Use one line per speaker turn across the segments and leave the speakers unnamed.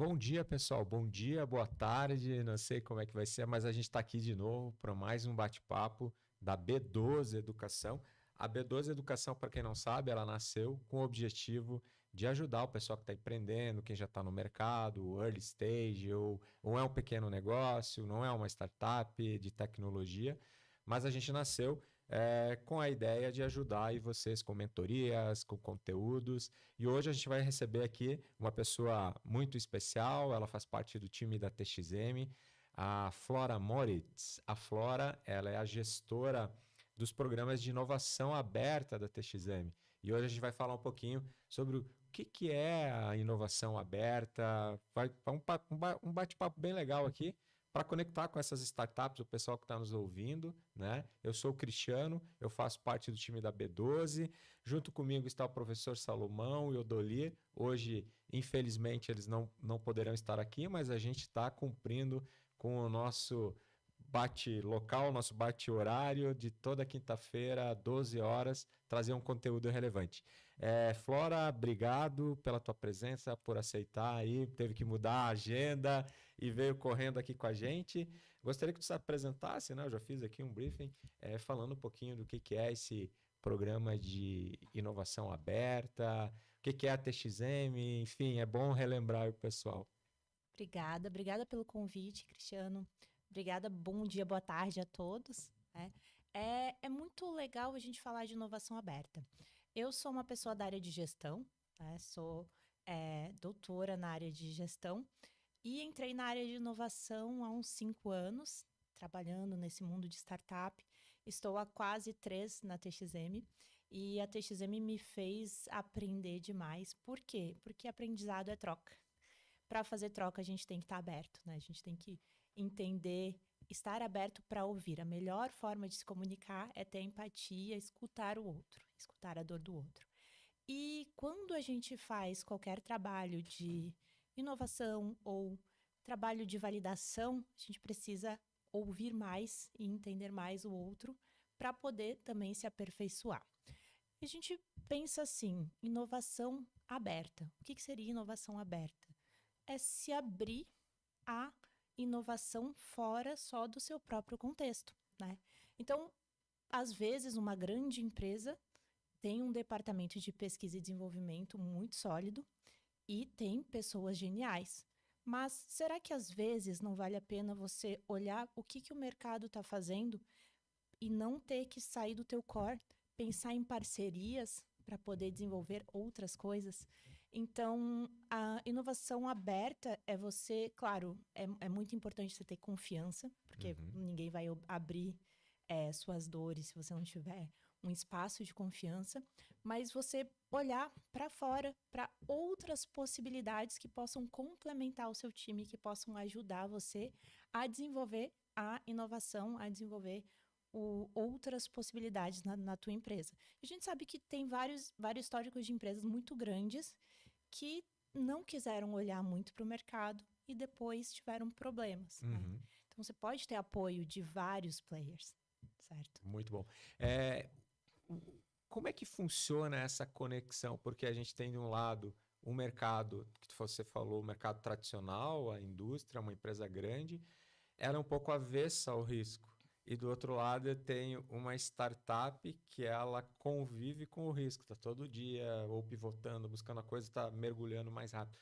Bom dia, pessoal. Bom dia, boa tarde. Não sei como é que vai ser, mas a gente está aqui de novo para mais um bate-papo da B12 Educação. A B12 Educação, para quem não sabe, ela nasceu com o objetivo de ajudar o pessoal que está empreendendo, quem já está no mercado, early stage, ou é um pequeno negócio, não é uma startup de tecnologia, mas a gente nasceu com a ideia de ajudar aí vocês com mentorias, com conteúdos. E hoje a gente vai receber aqui uma pessoa muito especial, ela faz parte do time da TXM, a Flora Moritz. A Flora, ela é a gestora dos programas de inovação aberta da TXM. E hoje a gente vai falar um pouquinho sobre o que é a inovação aberta. Vai um bate-papo bem legal aqui para conectar com essas startups, o pessoal que está nos ouvindo, né? Eu sou o Cristiano, eu faço parte do time da B12. Junto comigo está o professor Salomão e o Odolir. Hoje, infelizmente, eles não poderão estar aqui, mas a gente está cumprindo com o nosso bate local, nosso bate horário de toda quinta-feira, 12 horas, trazer um conteúdo relevante. Flora, obrigado pela tua presença, por aceitar aí, teve que mudar a agenda e veio correndo aqui com a gente. Gostaria que tu se apresentasse, né? Eu já fiz aqui um briefing, falando um pouquinho do que é esse programa de inovação aberta, o que é a TXM, enfim, é bom relembrar o pessoal.
Obrigada pelo convite, Cristiano. Obrigada, bom dia, boa tarde a todos. É muito legal a gente falar de inovação aberta. Eu sou uma pessoa da área de gestão, né? Sou doutora na área de gestão e entrei na área de inovação há uns 5 anos, trabalhando nesse mundo de startup. Estou há quase 3 na TXM e a TXM me fez aprender demais. Por quê? Porque aprendizado é troca. Para fazer troca, a gente tem que estar aberto, né? A gente tem que entender, estar aberto para ouvir. A melhor forma de se comunicar é ter empatia, escutar o outro, escutar a dor do outro. E quando a gente faz qualquer trabalho de inovação ou trabalho de validação, a gente precisa ouvir mais e entender mais o outro para poder também se aperfeiçoar. A gente pensa assim, inovação aberta. O que seria inovação aberta? É se abrir à inovação fora só do seu próprio contexto, né? Então, às vezes, uma grande empresa tem um departamento de pesquisa e desenvolvimento muito sólido e tem pessoas geniais. Mas será que às vezes não vale a pena você olhar o que o mercado está fazendo e não ter que sair do teu core, pensar em parcerias para poder desenvolver outras coisas? Então, a inovação aberta é você, claro, é muito importante você ter confiança, porque
Uhum.
ninguém vai abrir suas dores se você não tiver um espaço de confiança, mas você olhar para fora, para outras possibilidades que possam complementar o seu time, que possam ajudar você a desenvolver a inovação, a desenvolver outras possibilidades na tua empresa. A gente sabe que tem vários históricos de empresas muito grandes que não quiseram olhar muito para o mercado e depois tiveram problemas, né?
Uhum.
Então, você pode ter apoio de vários players, certo?
Muito bom. Como é que funciona essa conexão? Porque a gente tem de um lado um mercado, que você falou, o mercado tradicional, a indústria, uma empresa grande, ela é um pouco avessa ao risco. E do outro lado eu tenho uma startup que ela convive com o risco, está todo dia ou pivotando, buscando a coisa, está mergulhando mais rápido.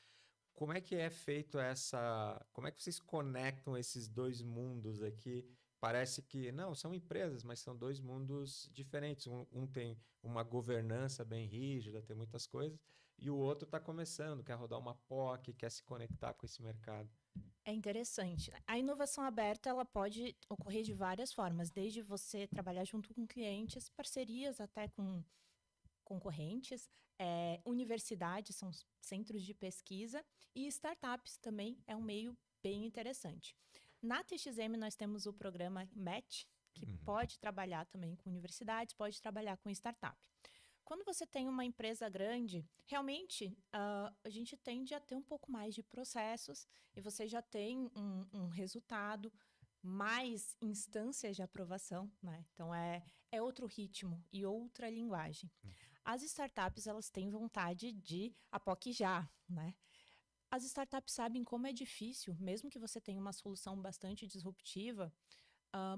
Como é que é feito essa. Como é que vocês conectam esses dois mundos aqui? Parece que não, são empresas, mas são dois mundos diferentes. Um tem uma governança bem rígida, tem muitas coisas, e o outro está começando, quer rodar uma POC, quer se conectar com esse mercado.
É interessante. A inovação aberta ela pode ocorrer de várias formas, desde você trabalhar junto com clientes, parcerias até com concorrentes, universidades são centros de pesquisa e startups também é um meio bem interessante. Na TXM nós temos o programa MET, que pode trabalhar também com universidades, pode trabalhar com startup. Quando você tem uma empresa grande, realmente a gente tende a ter um pouco mais de processos e você já tem um resultado, mais instâncias de aprovação, né? Então é outro ritmo e outra linguagem. As startups elas têm vontade de a POC já, né? as startups sabem como é difícil, mesmo que você tenha uma solução bastante disruptiva,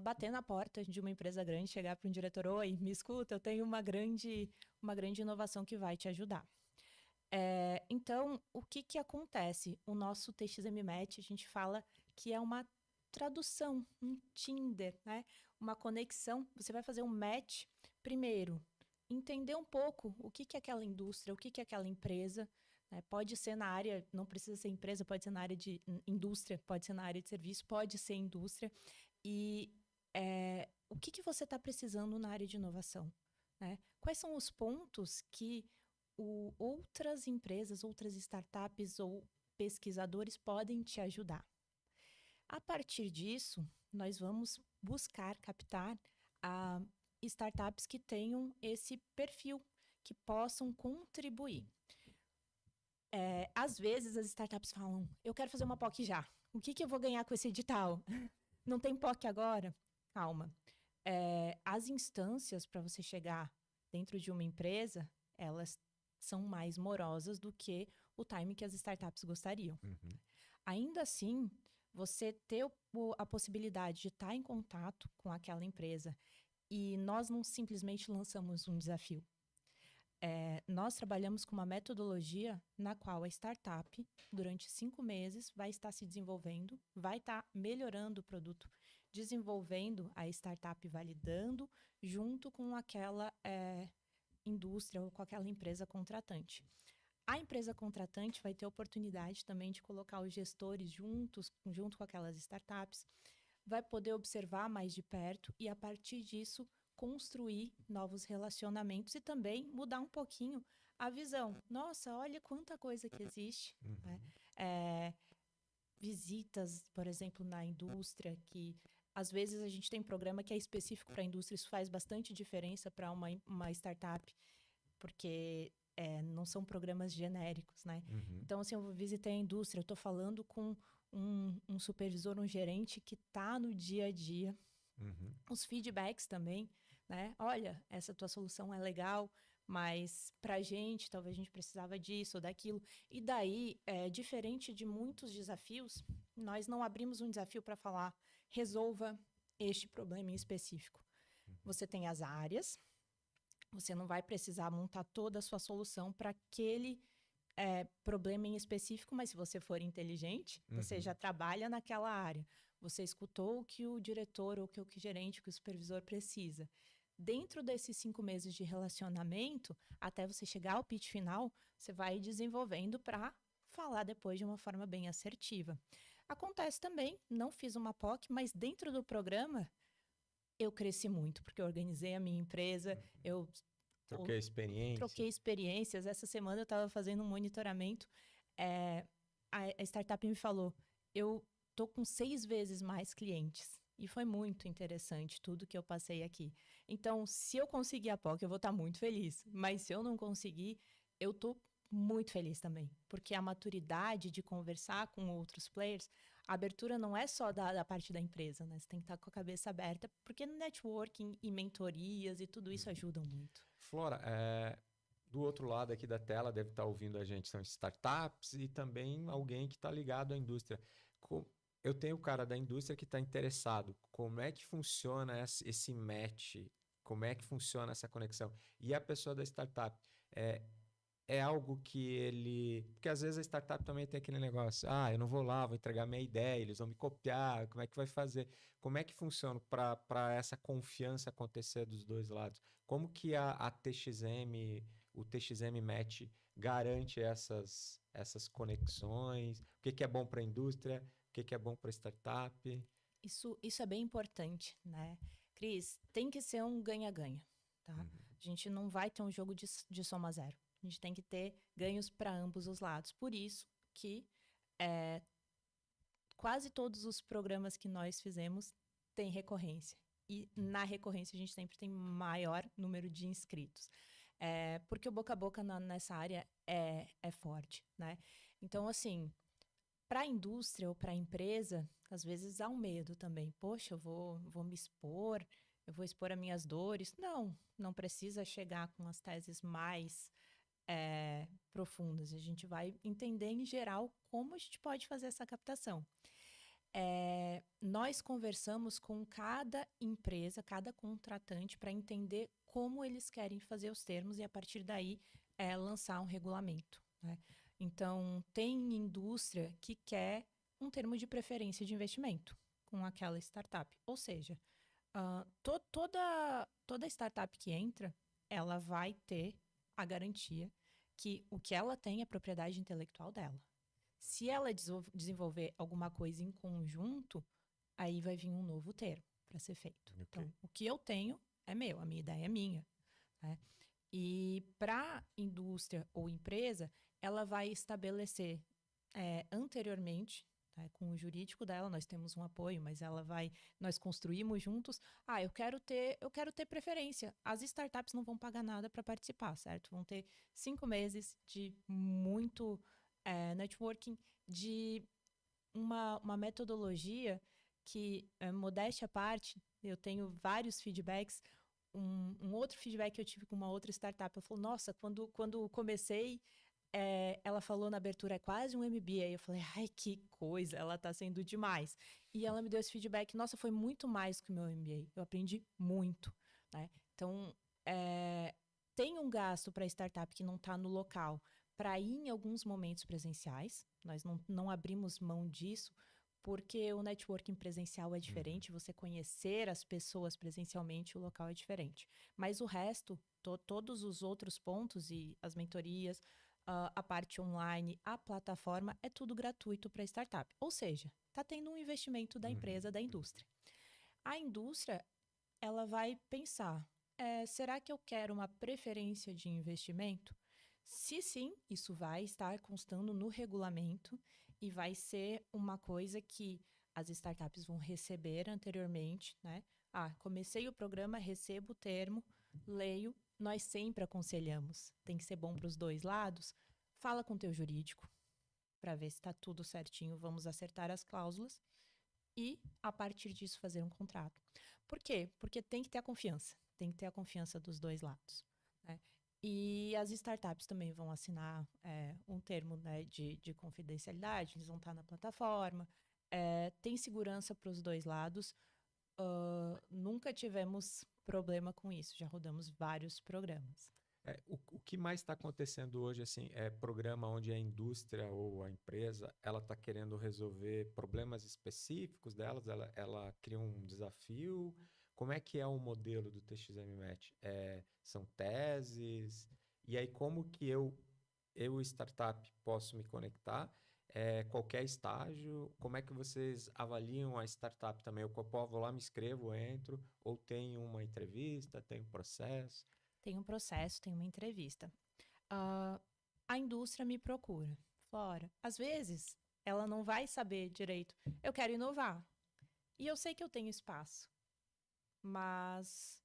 bater na porta de uma empresa grande, chegar para um diretor, oi, me escuta, eu tenho uma grande inovação que vai te ajudar. Então, o que que acontece? O nosso TXM Match, a gente fala que é uma tradução, um Tinder, né? Uma conexão. Você vai fazer um match, primeiro, entender um pouco o que que é aquela indústria, o que que é aquela empresa, né? Pode ser na área, não precisa ser empresa, pode ser na área de indústria, pode ser na área de serviço, pode ser indústria. E o que que você está precisando na área de inovação, né? Quais são os pontos que outras empresas, outras startups ou pesquisadores podem te ajudar? A partir disso, nós vamos buscar captar startups que tenham esse perfil, que possam contribuir. Às vezes, as startups falam, eu quero fazer uma POC já. O que que eu vou ganhar com esse edital? Não tem POC agora? Calma. As instâncias para você chegar dentro de uma empresa, elas são mais morosas do que o time que as startups gostariam.
Uhum.
Ainda assim, você ter a possibilidade de estar em contato com aquela empresa e nós não simplesmente lançamos um desafio. Nós trabalhamos com uma metodologia na qual a startup, durante 5 meses, vai estar se desenvolvendo, vai estar melhorando o produto, desenvolvendo a startup, validando, junto com aquela indústria ou com aquela empresa contratante. A empresa contratante vai ter oportunidade também de colocar os gestores junto com aquelas startups, vai poder observar mais de perto e, a partir disso, construir novos relacionamentos e também mudar um pouquinho a visão. Nossa, olha quanta coisa que existe, né? Visitas, por exemplo, na indústria, que às vezes a gente tem programa que é específico para a indústria, isso faz bastante diferença para uma startup, porque não são programas genéricos, né?
Uhum.
Então, assim, eu visitei a indústria, eu estou falando com um supervisor, um gerente que está no dia a dia.
Uhum.
Os feedbacks também, né? Olha, essa tua solução é legal, mas para a gente, talvez a gente precisava disso ou daquilo. E daí, diferente de muitos desafios, nós não abrimos um desafio para falar, resolva este problema em específico. Você tem as áreas, você não vai precisar montar toda a sua solução para aquele problema em específico, mas se você for inteligente, você já trabalha naquela área. Você escutou o que o diretor, ou que o gerente, que o supervisor precisa. Dentro desses 5 meses de relacionamento, até você chegar ao pitch final, você vai desenvolvendo para falar depois de uma forma bem assertiva. Acontece também, não fiz uma POC, mas dentro do programa, eu cresci muito, porque eu organizei a minha empresa, eu
Troquei experiência.
troquei experiências. Essa semana eu estava fazendo um monitoramento. A startup me falou, eu tô com 6 vezes mais clientes. E foi muito interessante tudo que eu passei aqui. Então, se eu conseguir a POC, eu vou estar muito feliz. Mas se eu não conseguir, eu tô muito feliz também. Porque a maturidade de conversar com outros players, a abertura não é só da parte da empresa, né? Você tem que estar com a cabeça aberta, porque networking e mentorias e tudo isso ajudam muito.
Flora, do outro lado aqui da tela deve estar ouvindo a gente, são startups e também alguém que está ligado à indústria. Eu tenho o cara da indústria que está interessado. Como é que funciona esse match? Como é que funciona essa conexão? E a pessoa da startup, é algo que ele... Porque às vezes a startup também tem aquele negócio, eu não vou lá, vou entregar minha ideia, eles vão me copiar, como é que vai fazer? Como é que funciona para essa confiança acontecer dos dois lados? Como que a TXM, o TXM Match garante essas conexões? O que que é bom para a indústria? O que que é bom para a startup?
Isso é bem importante, né? Cris, tem que ser um ganha-ganha, tá? A gente não vai ter um jogo de soma zero. A gente tem que ter ganhos para ambos os lados. Por isso que quase todos os programas que nós fizemos têm recorrência. E na recorrência a gente sempre tem maior número de inscritos. Porque o boca a boca nessa área é forte, né? Então, assim, para a indústria ou para a empresa, às vezes há um medo também. Poxa, eu vou me expor, eu vou expor as minhas dores. Não precisa chegar com as teses mais profundas. A gente vai entender, em geral, como a gente pode fazer essa captação. Nós conversamos com cada empresa, cada contratante, para entender como eles querem fazer os termos e, a partir daí, lançar um regulamento, né? Então, tem indústria que quer um termo de preferência de investimento com aquela startup. Ou seja, toda startup que entra, ela vai ter a garantia que o que ela tem é propriedade intelectual dela. Se ela desenvolver alguma coisa em conjunto, aí vai vir um novo termo para ser feito. Okay. Então, o que eu tenho é meu, a minha ideia é minha, né? E para indústria ou empresa, ela vai estabelecer anteriormente, tá, com o jurídico dela, nós temos um apoio, mas nós construímos juntos. Eu quero ter preferência. As startups não vão pagar nada para participar, certo? Vão ter 5 meses de muito networking, de uma metodologia que, modéstia à parte, eu tenho vários feedbacks. Um outro feedback que eu tive com uma outra startup, ela falou, nossa, quando comecei, ela falou na abertura, é quase um MBA. Eu falei, ai, que coisa, ela tá sendo demais. E ela me deu esse feedback, nossa, foi muito mais que o meu MBA. Eu aprendi muito, né? Então, tem um gasto para startup que não está no local, para ir em alguns momentos presenciais. Nós não abrimos mão disso, porque o networking presencial é diferente, você conhecer as pessoas presencialmente, o local é diferente. Mas o resto, todos os outros pontos e as mentorias, a parte online, a plataforma, é tudo gratuito para startup. Ou seja, está tendo um investimento da empresa, da indústria. A indústria, ela vai pensar, será que eu quero uma preferência de investimento? Se sim, isso vai estar constando no regulamento e vai ser uma coisa que as startups vão receber anteriormente, né? Comecei o programa, recebo o termo, leio. Nós sempre aconselhamos, tem que ser bom para os dois lados. Fala com o teu jurídico para ver se está tudo certinho, vamos acertar as cláusulas e, a partir disso, fazer um contrato. Por quê? Porque tem que ter a confiança dos dois lados, né? E as startups também vão assinar um termo, né, de confidencialidade, eles vão estar na plataforma, tem segurança para os dois lados. Nunca tivemos problema com isso, já rodamos vários programas.
O que mais está acontecendo hoje, assim, é programa onde a indústria ou a empresa, ela está querendo resolver problemas específicos delas, ela cria um desafio. Como é que é o modelo do TXM Match? São teses? E aí como que eu startup, posso me conectar? Qualquer estágio? Como é que vocês avaliam a startup também? Eu vou lá, me inscrevo, entro, ou tem uma entrevista, tem um processo?
Tem um processo, tem uma entrevista. A indústria me procura. Flora, às vezes, ela não vai saber direito. Eu quero inovar. E eu sei que eu tenho espaço. Mas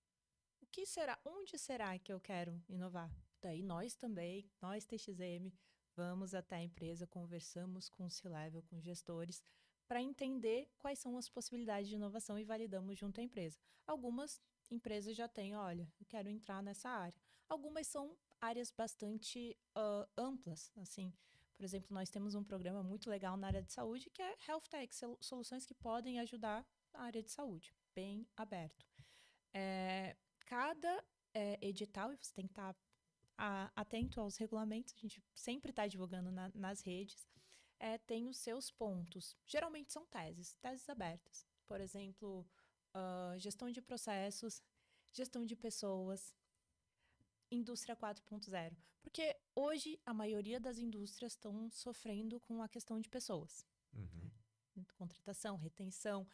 o que será? Onde será que eu quero inovar? Daí nós também, nós TXM, vamos até a empresa, conversamos com o C-Level, com gestores, para entender quais são as possibilidades de inovação e validamos junto à empresa. Algumas empresas já têm, olha, eu quero entrar nessa área. Algumas são áreas bastante amplas, assim. Por exemplo, nós temos um programa muito legal na área de saúde, que é Health Tech, soluções que podem ajudar a área de saúde, bem aberto. Cada edital, e você tem que estar atento aos regulamentos, a gente sempre está divulgando nas redes, tem os seus pontos. Geralmente são teses abertas. Por exemplo, gestão de processos, gestão de pessoas, indústria 4.0. Porque hoje a maioria das indústrias estão sofrendo com a questão de pessoas. Contratação, retenção.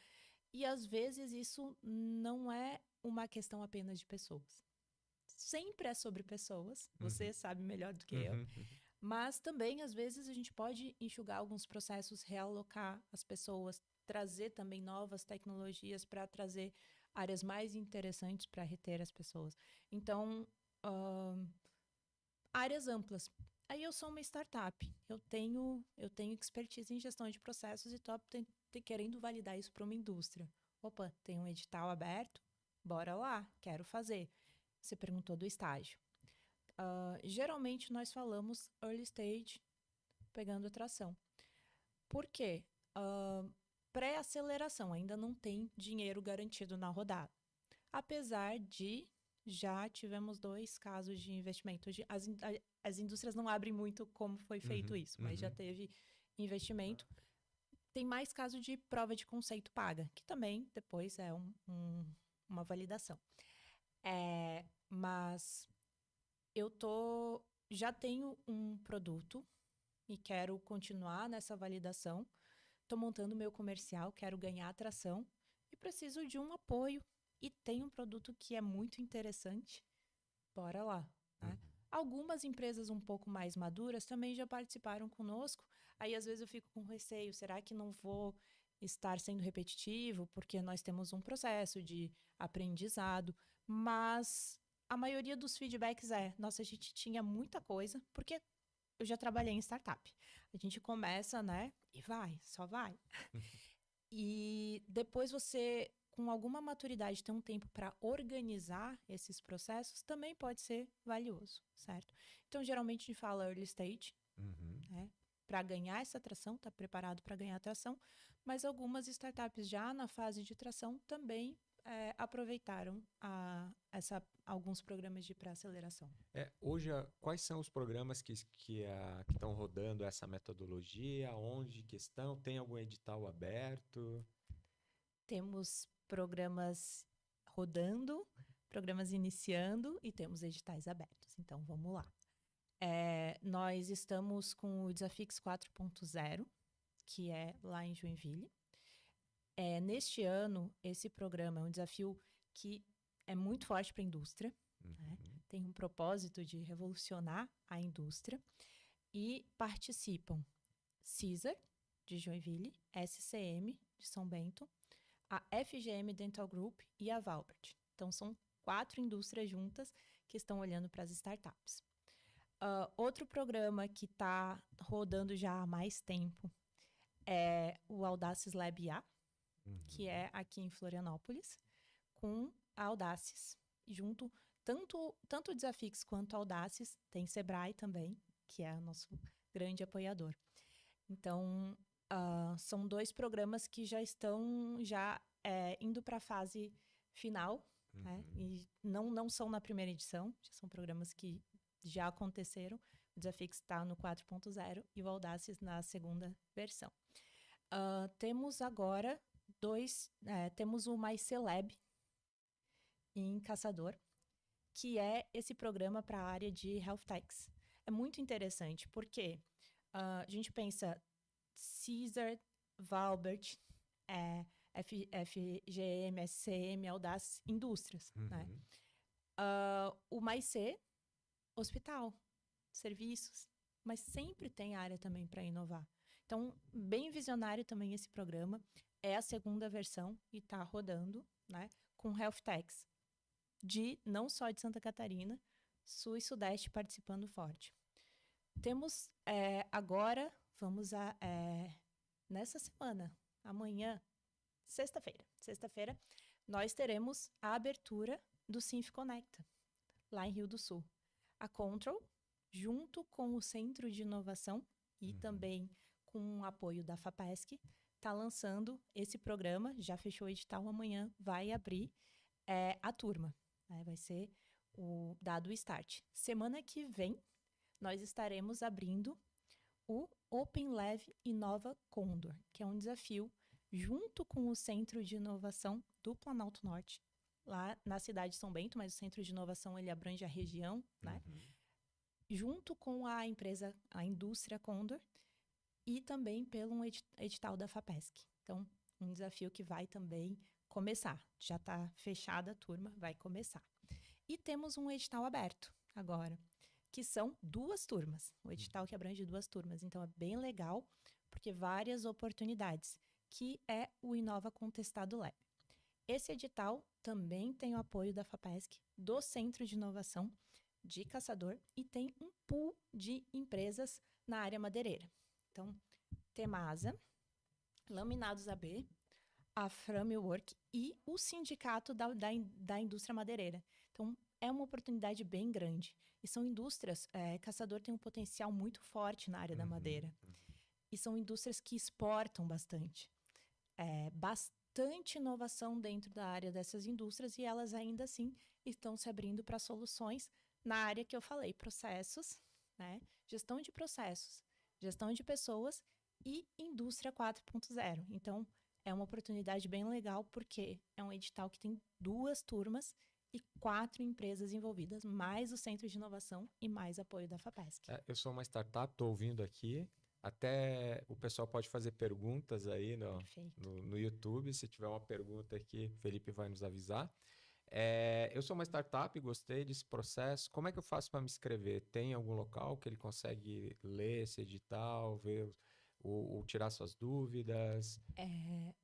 E às vezes isso não é uma questão apenas de pessoas. Sempre é sobre pessoas, você sabe melhor do que eu. Mas também, às vezes, a gente pode enxugar alguns processos, realocar as pessoas, trazer também novas tecnologias para trazer áreas mais interessantes para reter as pessoas. Então, áreas amplas. Aí eu sou uma startup, eu tenho expertise em gestão de processos e estou querendo validar isso para uma indústria. Opa, tem um edital aberto? Bora lá, quero fazer. Você perguntou do estágio. Geralmente nós falamos early stage pegando tração. Por quê? Pré-aceleração, ainda não tem dinheiro garantido na rodada. Apesar de já tivemos 2 casos de investimento. As indústrias não abrem muito como foi feito isso, mas já teve investimento. Tem mais caso de prova de conceito paga, que também depois é uma validação. Mas eu já tenho um produto e quero continuar nessa validação. Estou montando meu comercial, quero ganhar atração e preciso de um apoio. E tem um produto que é muito interessante. Bora lá, né? Algumas empresas um pouco mais maduras também já participaram conosco. Aí, às vezes, eu fico com receio. Será que não vou estar sendo repetitivo? Porque nós temos um processo de aprendizado. Mas a maioria dos feedbacks nossa, a gente tinha muita coisa. Porque eu já trabalhei em startup. A gente começa, né? E vai, só vai. E depois você, com alguma maturidade, ter um tempo para organizar esses processos, também pode ser valioso, certo? Então, geralmente, a gente fala early stage, né? Para ganhar essa tração, está preparado para ganhar tração, mas algumas startups já na fase de tração também aproveitaram alguns programas de pré-aceleração.
Hoje, quais são os programas que estão rodando essa metodologia? Onde que estão? Tem algum edital aberto?
Temos programas rodando, programas iniciando e temos editais abertos. Então, vamos lá. Nós estamos com o Desafix 4.0, que é lá em Joinville. Neste ano, esse programa é um desafio que é muito forte para a indústria. Né? Tem um propósito de revolucionar a indústria. E participam Caesar, de Joinville, SCM, de São Bento, a FGM Dental Group e a Valbert. Então, são 4 indústrias juntas que estão olhando para as startups. Outro programa que está rodando já há mais tempo é o Audaces Lab A, que é aqui em Florianópolis, com a Audaces. Junto, tanto o Desafix quanto a Audaces, tem Sebrae também, que é o nosso grande apoiador. Então, são 2 programas que já estão indo para a fase final, né? E não são na primeira edição, já são programas que já aconteceram. O Desafix está no 4.0 e o Audaces na segunda versão. Temos agora temos o MyCeleb em Caçador, que é esse programa para a área de Health Techs. É muito interessante, porque a gente pensa Caesar, Valbert, FGM, SCM, Audaces, indústrias, né? O MyC, hospital, serviços, mas sempre tem área também para inovar. Então, bem visionário também esse programa. É a segunda versão e está rodando, né? Com Health Techs não só de Santa Catarina, Sul e Sudeste participando forte. Temos agora, nessa semana, amanhã, sexta-feira, nós teremos a abertura do Sinf Conecta, lá em Rio do Sul. A Control, junto com o Centro de Inovação e também com o apoio da FAPESC, está lançando esse programa, já fechou o edital, amanhã vai abrir a turma. Né? Vai ser dado o start. Semana que vem, nós estaremos abrindo o Open Lab Inova Condor, que é um desafio junto com o Centro de Inovação do Planalto Norte, lá na cidade de São Bento, mas o Centro de Inovação ele abrange a região, né? Junto com a indústria Condor e também pelo edital da FAPESC. Então, um desafio que vai também começar. Já está fechada a turma, vai começar. E temos um edital aberto agora, que são 2 turmas. O edital que abrange 2 turmas. Então, é bem legal, porque várias oportunidades, que é o Inova Contestado Lab. Esse edital também tem o apoio da FAPESC, do Centro de Inovação de Caçador, e tem um pool de empresas na área madeireira. Então, Temasa, Laminados AB, a Framework e o sindicato da indústria madeireira. Então, é uma oportunidade bem grande. E são indústrias, Caçador tem um potencial muito forte na área da madeira. E são indústrias que exportam bastante. Bastante inovação dentro da área dessas indústrias e elas ainda assim estão se abrindo para soluções na área que eu falei, processos, né? Gestão de processos, gestão de pessoas e indústria 4.0. Então, é uma oportunidade bem legal porque é um edital que tem 2 turmas e 4 empresas envolvidas, mais o Centro de Inovação e mais apoio da FAPESC.
Eu sou uma startup, estou ouvindo aqui. Até o pessoal pode fazer perguntas aí no YouTube. Se tiver uma pergunta aqui, o Felipe vai nos avisar. Eu sou uma startup, gostei desse processo. Como é que eu faço para me inscrever? Tem algum local que ele consegue ler esse edital, ver ou tirar suas dúvidas?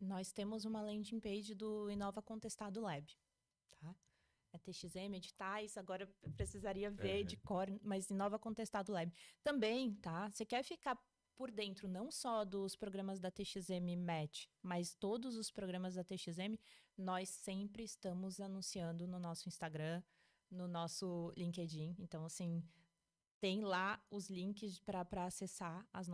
Nós temos uma landing page do Inova Contestado Lab, tá? É TXM, editais, agora eu precisaria ver de cor, mas Inova Contestado Lab. Também, tá? Você quer ficar por dentro não só dos programas da TXM Match, mas todos os programas da TXM, nós sempre estamos anunciando no nosso Instagram, no nosso LinkedIn. Então, assim, tem lá os links para acessar as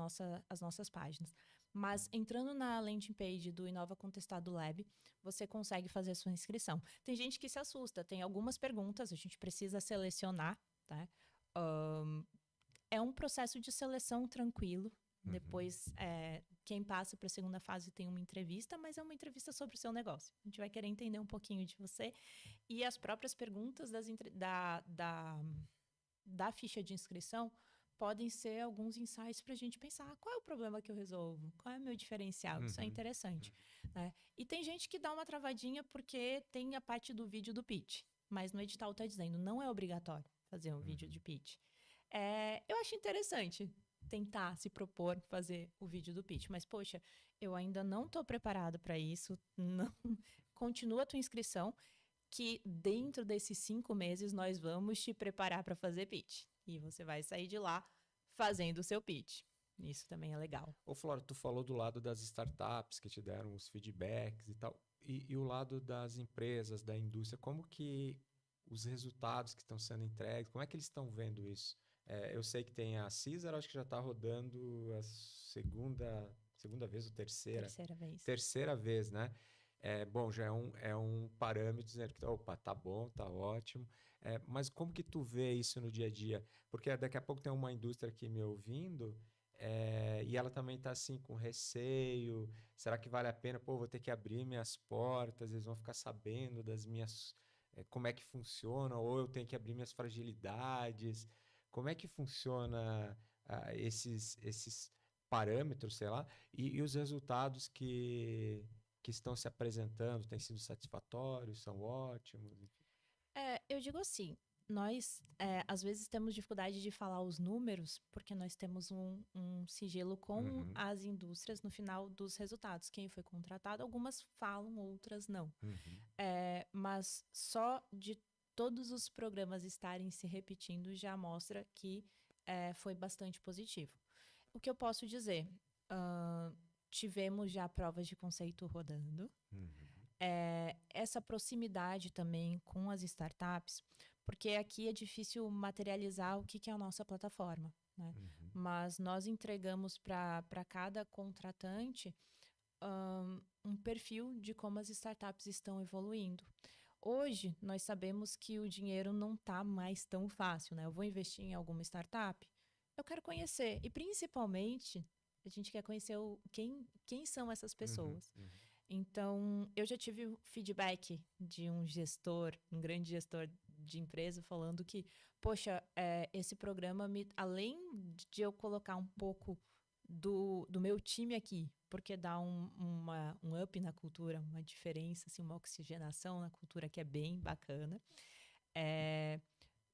nossas páginas. Mas entrando na landing page do Inova Contestado Lab, você consegue fazer a sua inscrição. Tem gente que se assusta, tem algumas perguntas, a gente precisa selecionar, tá? É um processo de seleção tranquilo. Depois, quem passa para a segunda fase tem uma entrevista, mas é uma entrevista sobre o seu negócio. A gente vai querer entender um pouquinho de você. E as próprias perguntas da ficha de inscrição podem ser alguns insights para a gente pensar qual é o problema que eu resolvo, qual é o meu diferencial, isso é interessante. Né? E tem gente que dá uma travadinha porque tem a parte do vídeo do pitch, mas no edital está dizendo, não é obrigatório fazer um vídeo de pitch. Eu acho interessante tentar se propor fazer o vídeo do pitch, mas poxa, eu ainda não estou preparado para isso, não. Continua a tua inscrição, que dentro desses 5 meses nós vamos te preparar para fazer pitch. E você vai sair de lá fazendo o seu pitch. Isso também é legal.
Ô, Flora, tu falou do lado das startups que te deram os feedbacks e tal. E o lado das empresas, da indústria, como que os resultados que estão sendo entregues, como é que eles estão vendo isso? Eu sei que tem a Caesar, acho que já está rodando a segunda vez ou terceira?
Terceira vez.
Terceira vez, né? Bom, já é um parâmetro dizendo que, opa, tá bom, tá ótimo. Mas como que tu vê isso no dia a dia? Porque daqui a pouco tem uma indústria aqui me ouvindo e ela também tá assim com receio. Será que vale a pena? Pô, vou ter que abrir minhas portas, eles vão ficar sabendo das minhas... como é que funciona? Ou eu tenho que abrir minhas fragilidades? Como é que funciona esses parâmetros, sei lá, e os resultados que estão se apresentando têm sido satisfatórios, são ótimos?
Eu digo assim, nós às vezes temos dificuldade de falar os números, porque nós temos um sigilo com as indústrias no final dos resultados. Quem foi contratado, algumas falam, outras não. Mas só de todos os programas estarem se repetindo já mostra que foi bastante positivo. O que eu posso dizer? Tivemos já provas de conceito rodando. Essa proximidade também com as startups, porque aqui é difícil materializar o que é a nossa plataforma, né? Mas nós entregamos para cada contratante um perfil de como as startups estão evoluindo. Hoje, nós sabemos que o dinheiro não está mais tão fácil, né? Eu vou investir em alguma startup, eu quero conhecer. E, principalmente, a gente quer conhecer quem são essas pessoas. Então, eu já tive o feedback de um gestor, um grande gestor de empresa, falando que, poxa, esse programa, além de eu colocar um pouco do meu time aqui, porque dá um up na cultura, uma diferença, assim, uma oxigenação na cultura que é bem bacana.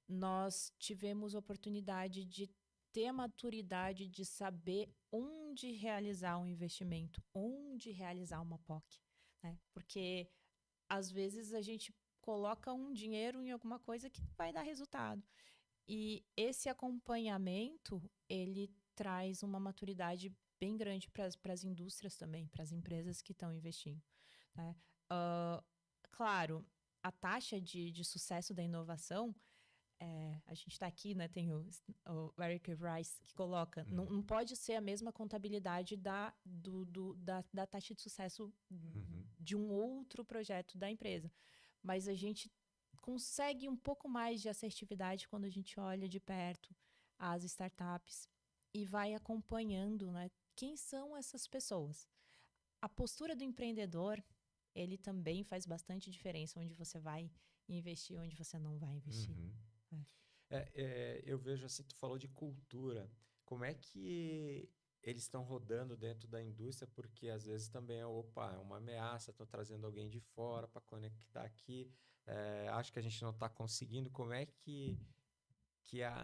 Nós tivemos oportunidade de ter a maturidade de saber onde realizar um investimento, onde realizar uma POC, né? Porque às vezes a gente coloca um dinheiro em alguma coisa que vai dar resultado. E esse acompanhamento, ele traz uma maturidade bem grande para as indústrias também, para as empresas que estão investindo, né? Claro, a taxa de sucesso da inovação, a gente está aqui, né? Tem o Eric Rice que coloca, não pode ser a mesma contabilidade da taxa de sucesso de um outro projeto da empresa. Mas a gente consegue um pouco mais de assertividade quando a gente olha de perto as startups e vai acompanhando, né? Quem são essas pessoas? A postura do empreendedor, ele também faz bastante diferença onde você vai investir, onde você não vai investir.
Eu vejo assim, tu falou de cultura. Como é que eles estão rodando dentro da indústria? Porque às vezes também é uma ameaça, estão trazendo alguém de fora para conectar aqui. Acho que a gente não está conseguindo. Como é que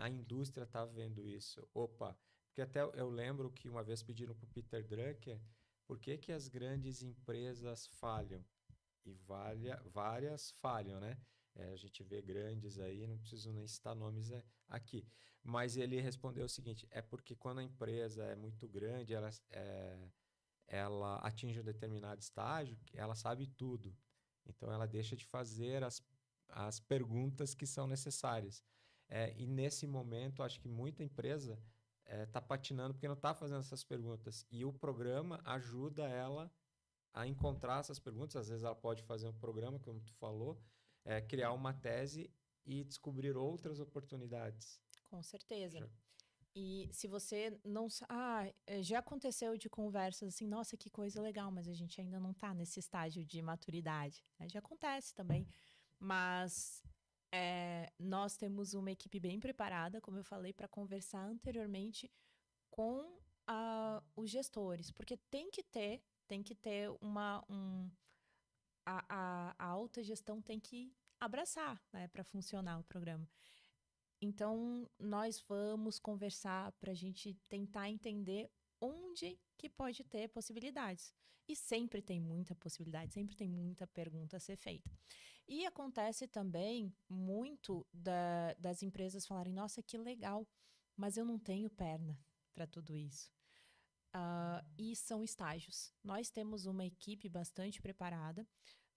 a indústria está vendo isso? Porque até eu lembro que uma vez pediram para o Peter Drucker por que as grandes empresas falham. E várias falham, né? A gente vê grandes aí, não preciso nem citar nomes aqui. Mas ele respondeu o seguinte: é porque quando a empresa é muito grande, ela atinge um determinado estágio, ela sabe tudo. Então ela deixa de fazer as perguntas que são necessárias. E nesse momento, acho que muita empresa está patinando porque não está fazendo essas perguntas. E o programa ajuda ela a encontrar essas perguntas. Às vezes ela pode fazer um programa, como tu falou, criar uma tese e descobrir outras oportunidades.
Com certeza. E se você não... já aconteceu de conversas assim, nossa, que coisa legal, mas a gente ainda não está nesse estágio de maturidade. Já acontece também. Mas nós temos uma equipe bem preparada, como eu falei, para conversar anteriormente com os gestores. Porque tem que ter a alta gestão tem que abraçar, né, para funcionar o programa. Então, nós vamos conversar para a gente tentar entender onde que pode ter possibilidades. E sempre tem muita possibilidade, sempre tem muita pergunta a ser feita. E acontece também muito das empresas falarem, nossa, que legal, mas eu não tenho perna para tudo isso. E são estágios. Nós temos uma equipe bastante preparada.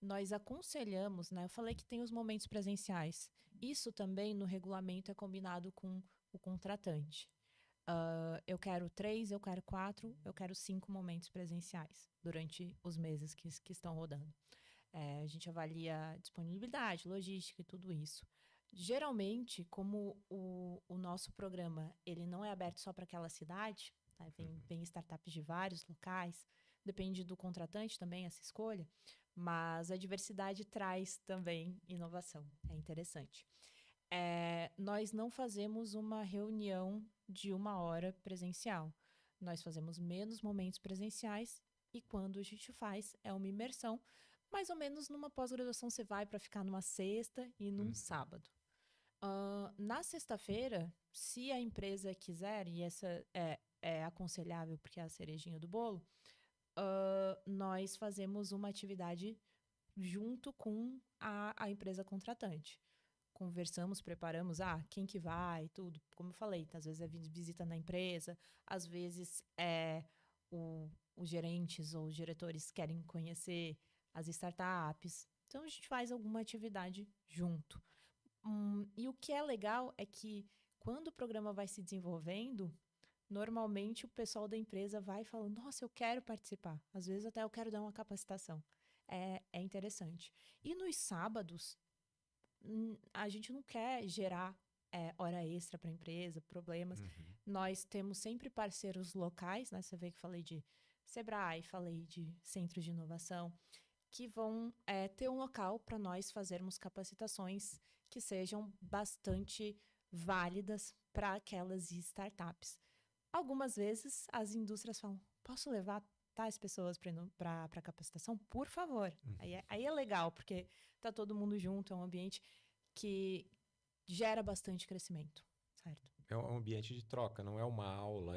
Nós aconselhamos, né? Eu falei que tem os momentos presenciais. Isso também no regulamento é combinado com o contratante. Eu quero 3, eu quero 4, eu quero 5 momentos presenciais durante os meses que estão rodando. A gente avalia disponibilidade, logística e tudo isso. Geralmente, como o nosso programa ele não é aberto só para aquela cidade, tá? Vem startups de vários locais, depende do contratante também essa escolha, mas a diversidade traz também inovação, é interessante. Nós não fazemos uma reunião de 1 hora presencial, nós fazemos menos momentos presenciais e quando a gente faz é uma imersão, mais ou menos numa pós-graduação você vai para ficar numa sexta e num sábado. Na sexta-feira, se a empresa quiser, e essa é aconselhável porque é a cerejinha do bolo, nós fazemos uma atividade junto com a empresa contratante. Conversamos, preparamos, quem que vai, tudo. Como eu falei, às vezes é visita na empresa, às vezes os gerentes ou os diretores querem conhecer as startups. Então, a gente faz alguma atividade junto. E o que é legal é que quando o programa vai se desenvolvendo, normalmente o pessoal da empresa vai falando, nossa, eu quero participar. Às vezes até eu quero dar uma capacitação. É interessante. E nos sábados, a gente não quer gerar hora extra para a empresa, problemas. Nós temos sempre parceiros locais, né? Você vê que falei de Sebrae, falei de centros de inovação, que vão ter um local para nós fazermos capacitações que sejam bastante válidas para aquelas startups. Algumas vezes as indústrias falam, posso levar tais pessoas para capacitação? Por favor. Aí é legal, porque tá todo mundo junto, é um ambiente que gera bastante crescimento, certo?
É um ambiente de troca, não é uma aula,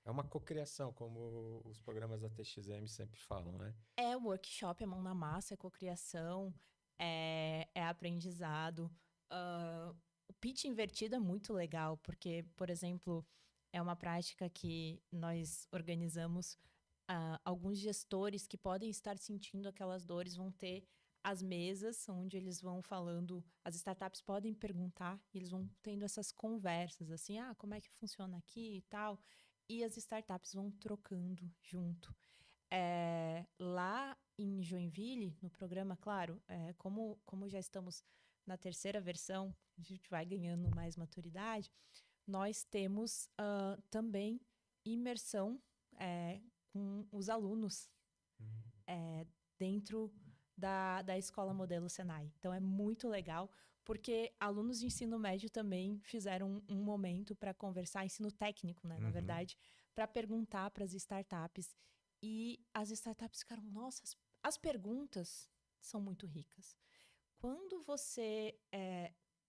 é uma cocriação, como os programas da TXM sempre falam, né?
É workshop, é mão na massa, é cocriação, é aprendizado. O pitch invertido é muito legal, porque, por exemplo, é uma prática que nós organizamos. Alguns gestores que podem estar sentindo aquelas dores vão ter as mesas onde eles vão falando, as startups podem perguntar, e eles vão tendo essas conversas, assim, como é que funciona aqui e tal, e as startups vão trocando junto. Lá em Joinville, no programa, claro, como já estamos na terceira versão, a gente vai ganhando mais maturidade, nós temos também imersão com os alunos dentro da Escola Modelo Senai. Então, é muito legal, porque alunos de ensino médio também fizeram um momento para conversar, ensino técnico, né, na verdade, para perguntar para as startups. E as startups ficaram, nossa, as perguntas são muito ricas. Quando você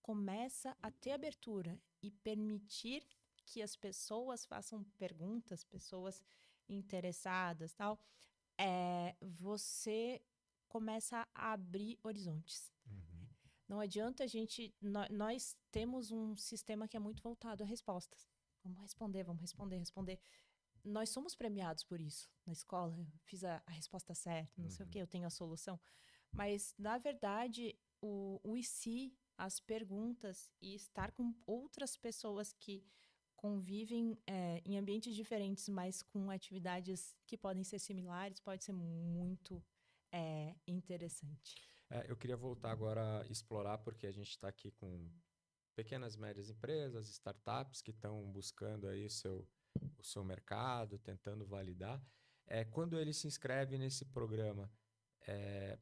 começa a ter abertura e permitir que as pessoas façam perguntas, pessoas interessadas, tal, você começa a abrir horizontes. Não adianta a gente... Nós temos um sistema que é muito voltado a respostas. Vamos responder. Nós somos premiados por isso na escola. Eu fiz a resposta certa, não sei o quê, eu tenho a solução. Mas, na verdade, o e se, as perguntas e estar com outras pessoas que convivem em ambientes diferentes, mas com atividades que podem ser similares, pode ser muito interessante.
Eu queria voltar agora a explorar, porque a gente está aqui com pequenas e médias empresas, startups que estão buscando aí o seu mercado, tentando validar. Quando ele se inscreve nesse programa,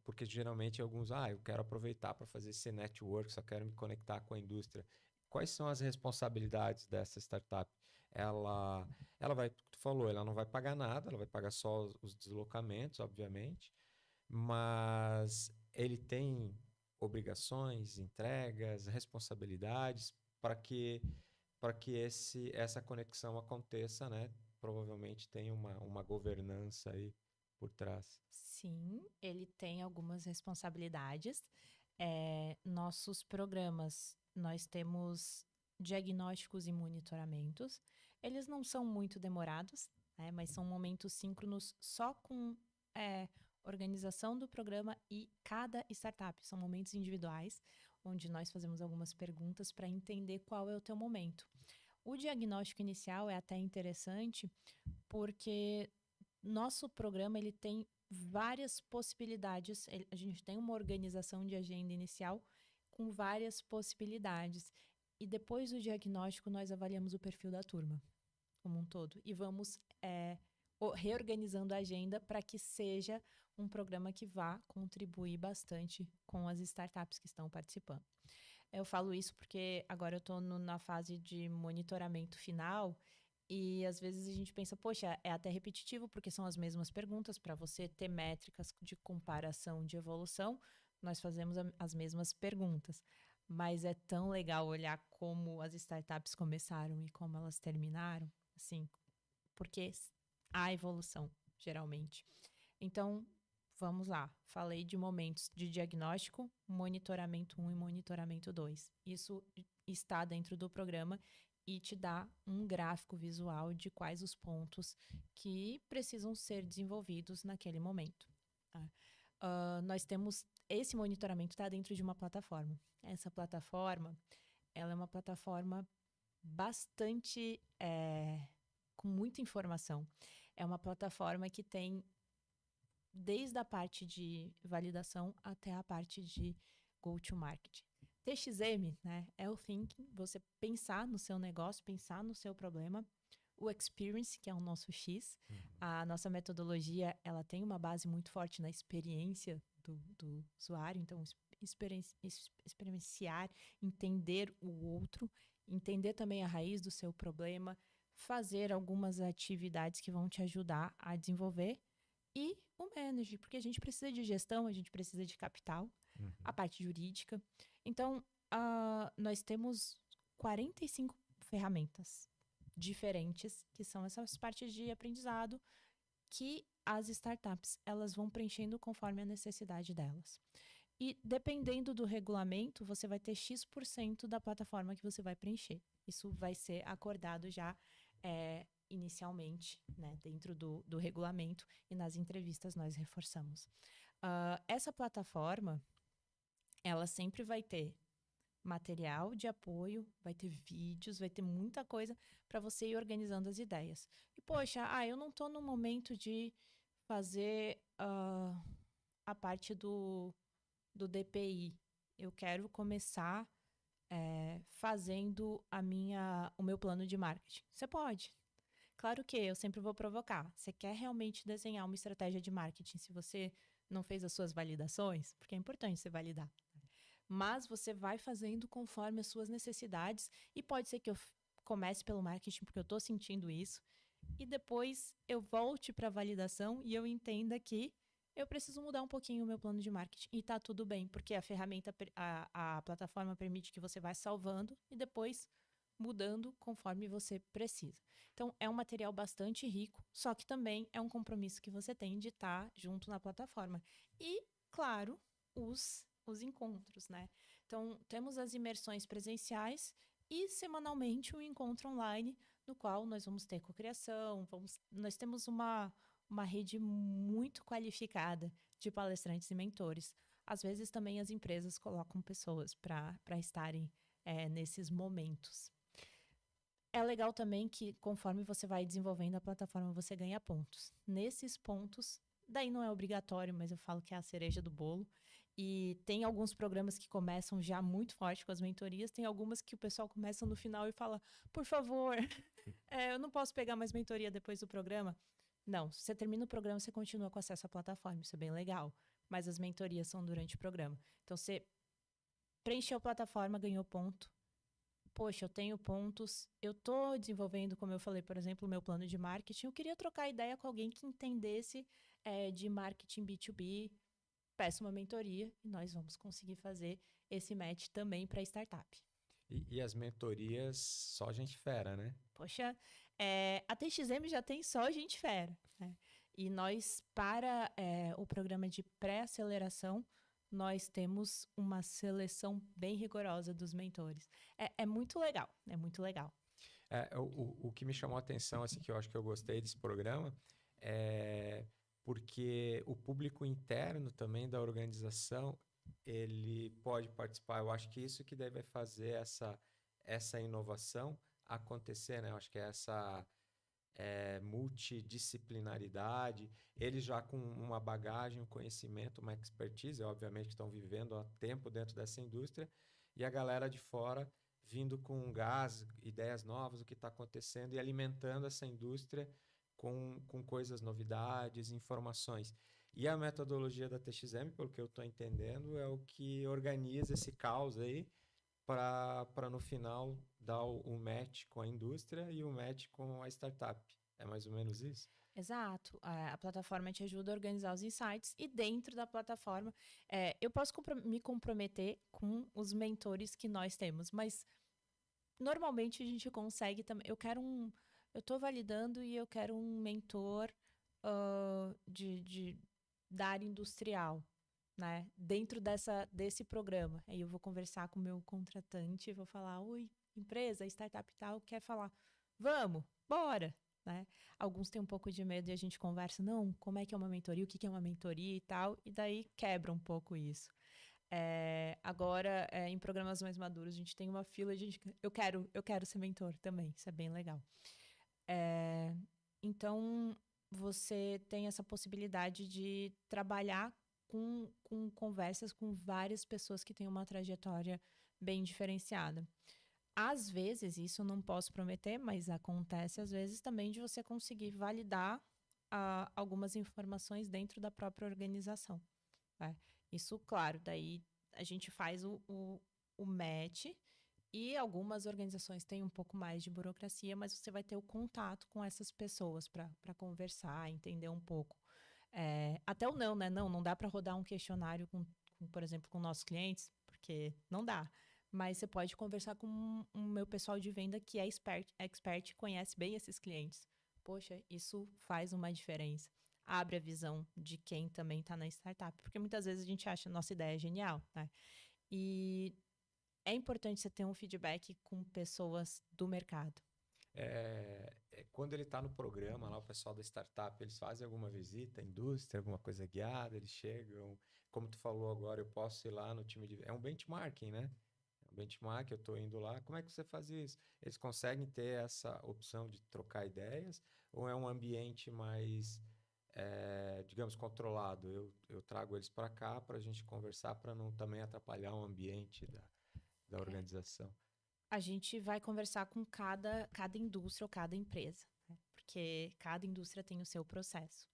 porque geralmente alguns, eu quero aproveitar para fazer esse network, só quero me conectar com a indústria. Quais são as responsabilidades dessa startup? Ela vai, tu falou, ela não vai pagar nada, ela vai pagar só os deslocamentos, obviamente, mas ele tem obrigações, entregas, responsabilidades para que essa conexão aconteça, né? Provavelmente tem uma governança aí por trás.
Sim, ele tem algumas responsabilidades. Nossos programas, nós temos diagnósticos e monitoramentos. Eles não são muito demorados, né, mas são momentos síncronos só com organização do programa e cada startup. São momentos individuais, onde nós fazemos algumas perguntas para entender qual é o teu momento. O diagnóstico inicial é até interessante, porque nosso programa ele tem várias possibilidades. A gente tem uma organização de agenda inicial com várias possibilidades. E depois do diagnóstico, nós avaliamos o perfil da turma como um todo. E vamos reorganizando a agenda para que seja um programa que vá contribuir bastante com as startups que estão participando. Eu falo isso porque agora eu estou na fase de monitoramento final e às vezes a gente pensa, poxa, é até repetitivo porque são as mesmas perguntas. Para você ter métricas de comparação de evolução, nós fazemos as mesmas perguntas. Mas é tão legal olhar como as startups começaram e como elas terminaram, assim, porque há evolução, geralmente. Então, vamos lá. Falei de momentos de diagnóstico, monitoramento 1 e monitoramento 2. Isso está dentro do programa e te dá um gráfico visual de quais os pontos que precisam ser desenvolvidos naquele momento. Nós temos... Esse monitoramento está dentro de uma plataforma. Essa plataforma, ela é uma plataforma bastante... com muita informação. É uma plataforma que tem desde a parte de validação até a parte de go-to-market. TXM, né, é o thinking, você pensar no seu negócio, pensar no seu problema. O experience, que é o nosso X. A nossa metodologia, ela tem uma base muito forte na experiência do usuário. Então, experienciar, entender o outro, entender também a raiz do seu problema, fazer algumas atividades que vão te ajudar a desenvolver. E o manage, porque a gente precisa de gestão, a gente precisa de capital, a parte jurídica. Então, nós temos 45 ferramentas diferentes, que são essas partes de aprendizado, que as startups elas vão preenchendo conforme a necessidade delas. E dependendo do regulamento, você vai ter X% da plataforma que você vai preencher. Isso vai ser acordado já inicialmente, né, dentro do regulamento, e nas entrevistas nós reforçamos. Essa plataforma, ela sempre vai ter material de apoio, vai ter vídeos, vai ter muita coisa para você ir organizando as ideias. E, poxa, eu não estou no momento de fazer a parte do DPI. Eu quero começar fazendo o meu plano de marketing. Você pode. Claro que eu sempre vou provocar. Você quer realmente desenhar uma estratégia de marketing se você não fez as suas validações? Porque é importante você validar. Mas você vai fazendo conforme as suas necessidades e pode ser que eu comece pelo marketing porque eu estou sentindo isso e depois eu volte para a validação e eu entenda que eu preciso mudar um pouquinho o meu plano de marketing e tá tudo bem, porque a ferramenta, a plataforma permite que você vá salvando e depois mudando conforme você precisa. Então, é um material bastante rico, só que também é um compromisso que você tem de estar junto na plataforma. E, claro, os encontros, né? Então, temos as imersões presenciais e, semanalmente, um encontro online, no qual nós vamos ter cocriação, nós temos uma rede muito qualificada de palestrantes e mentores. Às vezes, também as empresas colocam pessoas para estarem nesses momentos. É legal também que, conforme você vai desenvolvendo a plataforma, você ganha pontos. Nesses pontos, daí não é obrigatório, mas eu falo que é a cereja do bolo. E tem alguns programas que começam já muito forte com as mentorias, tem algumas que o pessoal começa no final e fala, por favor, eu não posso pegar mais mentoria depois do programa. Não, se você termina o programa, você continua com acesso à plataforma, isso é bem legal. Mas as mentorias são durante o programa. Então, você preencheu a plataforma, ganhou ponto. Poxa, eu tenho pontos, eu estou desenvolvendo, como eu falei, por exemplo, o meu plano de marketing. Eu queria trocar ideia com alguém que entendesse de marketing B2B. Peço uma mentoria e nós vamos conseguir fazer esse match também para startup.
E as mentorias, só gente fera, né?
Poxa, a TXM já tem só gente fera, né? E nós, para o programa de pré-aceleração, nós temos uma seleção bem rigorosa dos mentores. É muito legal, é muito legal.
O que me chamou a atenção, assim, que eu acho que eu gostei desse programa, é porque o público interno também da organização, ele pode participar. Eu acho que isso que deve fazer essa inovação acontecer, né? Eu acho que é essa multidisciplinaridade, eles já com uma bagagem, um conhecimento, uma expertise, obviamente que estão vivendo há tempo dentro dessa indústria, e a galera de fora vindo com gás, ideias novas, o que está acontecendo e alimentando essa indústria com coisas, novidades, informações. E a metodologia da TXM, pelo que eu estou entendendo, é o que organiza esse caos aí para no final dar o match com a indústria e o match com a startup. É mais ou menos isso?
Exato. A plataforma te ajuda a organizar os insights e dentro da plataforma eu posso me comprometer com os mentores que nós temos, mas normalmente a gente consegue também. Eu estou validando e eu quero um mentor da área industrial, né? Dentro desse programa. Aí eu vou conversar com o meu contratante e vou falar, oi, empresa, startup tal, quer falar, vamos, bora, né? Alguns têm um pouco de medo e a gente conversa, não, como é que é uma mentoria, o que é uma mentoria e tal, e daí quebra um pouco isso. Agora, em programas mais maduros, a gente tem uma fila de gente, eu quero ser mentor também, isso é bem legal. Então, você tem essa possibilidade de trabalhar com conversas com várias pessoas que têm uma trajetória bem diferenciada. Às vezes, isso eu não posso prometer, mas acontece às vezes também de você conseguir validar algumas informações dentro da própria organização. Né? Isso, claro, daí a gente faz o match e algumas organizações têm um pouco mais de burocracia, mas você vai ter o contato com essas pessoas para conversar, entender um pouco. Até o não, né? Não dá para rodar um questionário, por exemplo, com nossos clientes, porque não dá. Mas você pode conversar com o meu pessoal de venda que é expert e conhece bem esses clientes. Poxa, isso faz uma diferença. Abre a visão de quem também está na startup. Porque muitas vezes a gente acha a nossa ideia genial, né? E é importante você ter um feedback com pessoas do mercado.
Quando ele está no programa, lá o pessoal da startup, eles fazem alguma visita à indústria, alguma coisa guiada, eles chegam, como tu falou agora, eu posso ir lá no time de... É um benchmarking, né? É um benchmark, eu estou indo lá, como é que você faz isso? Eles conseguem ter essa opção de trocar ideias ou é um ambiente mais, digamos, controlado? Eu trago eles para cá para a gente conversar, para não também atrapalhar o ambiente da
É,
organização.
a gente vai conversar com cada indústria ou cada empresa, né? Porque cada indústria tem o seu processo.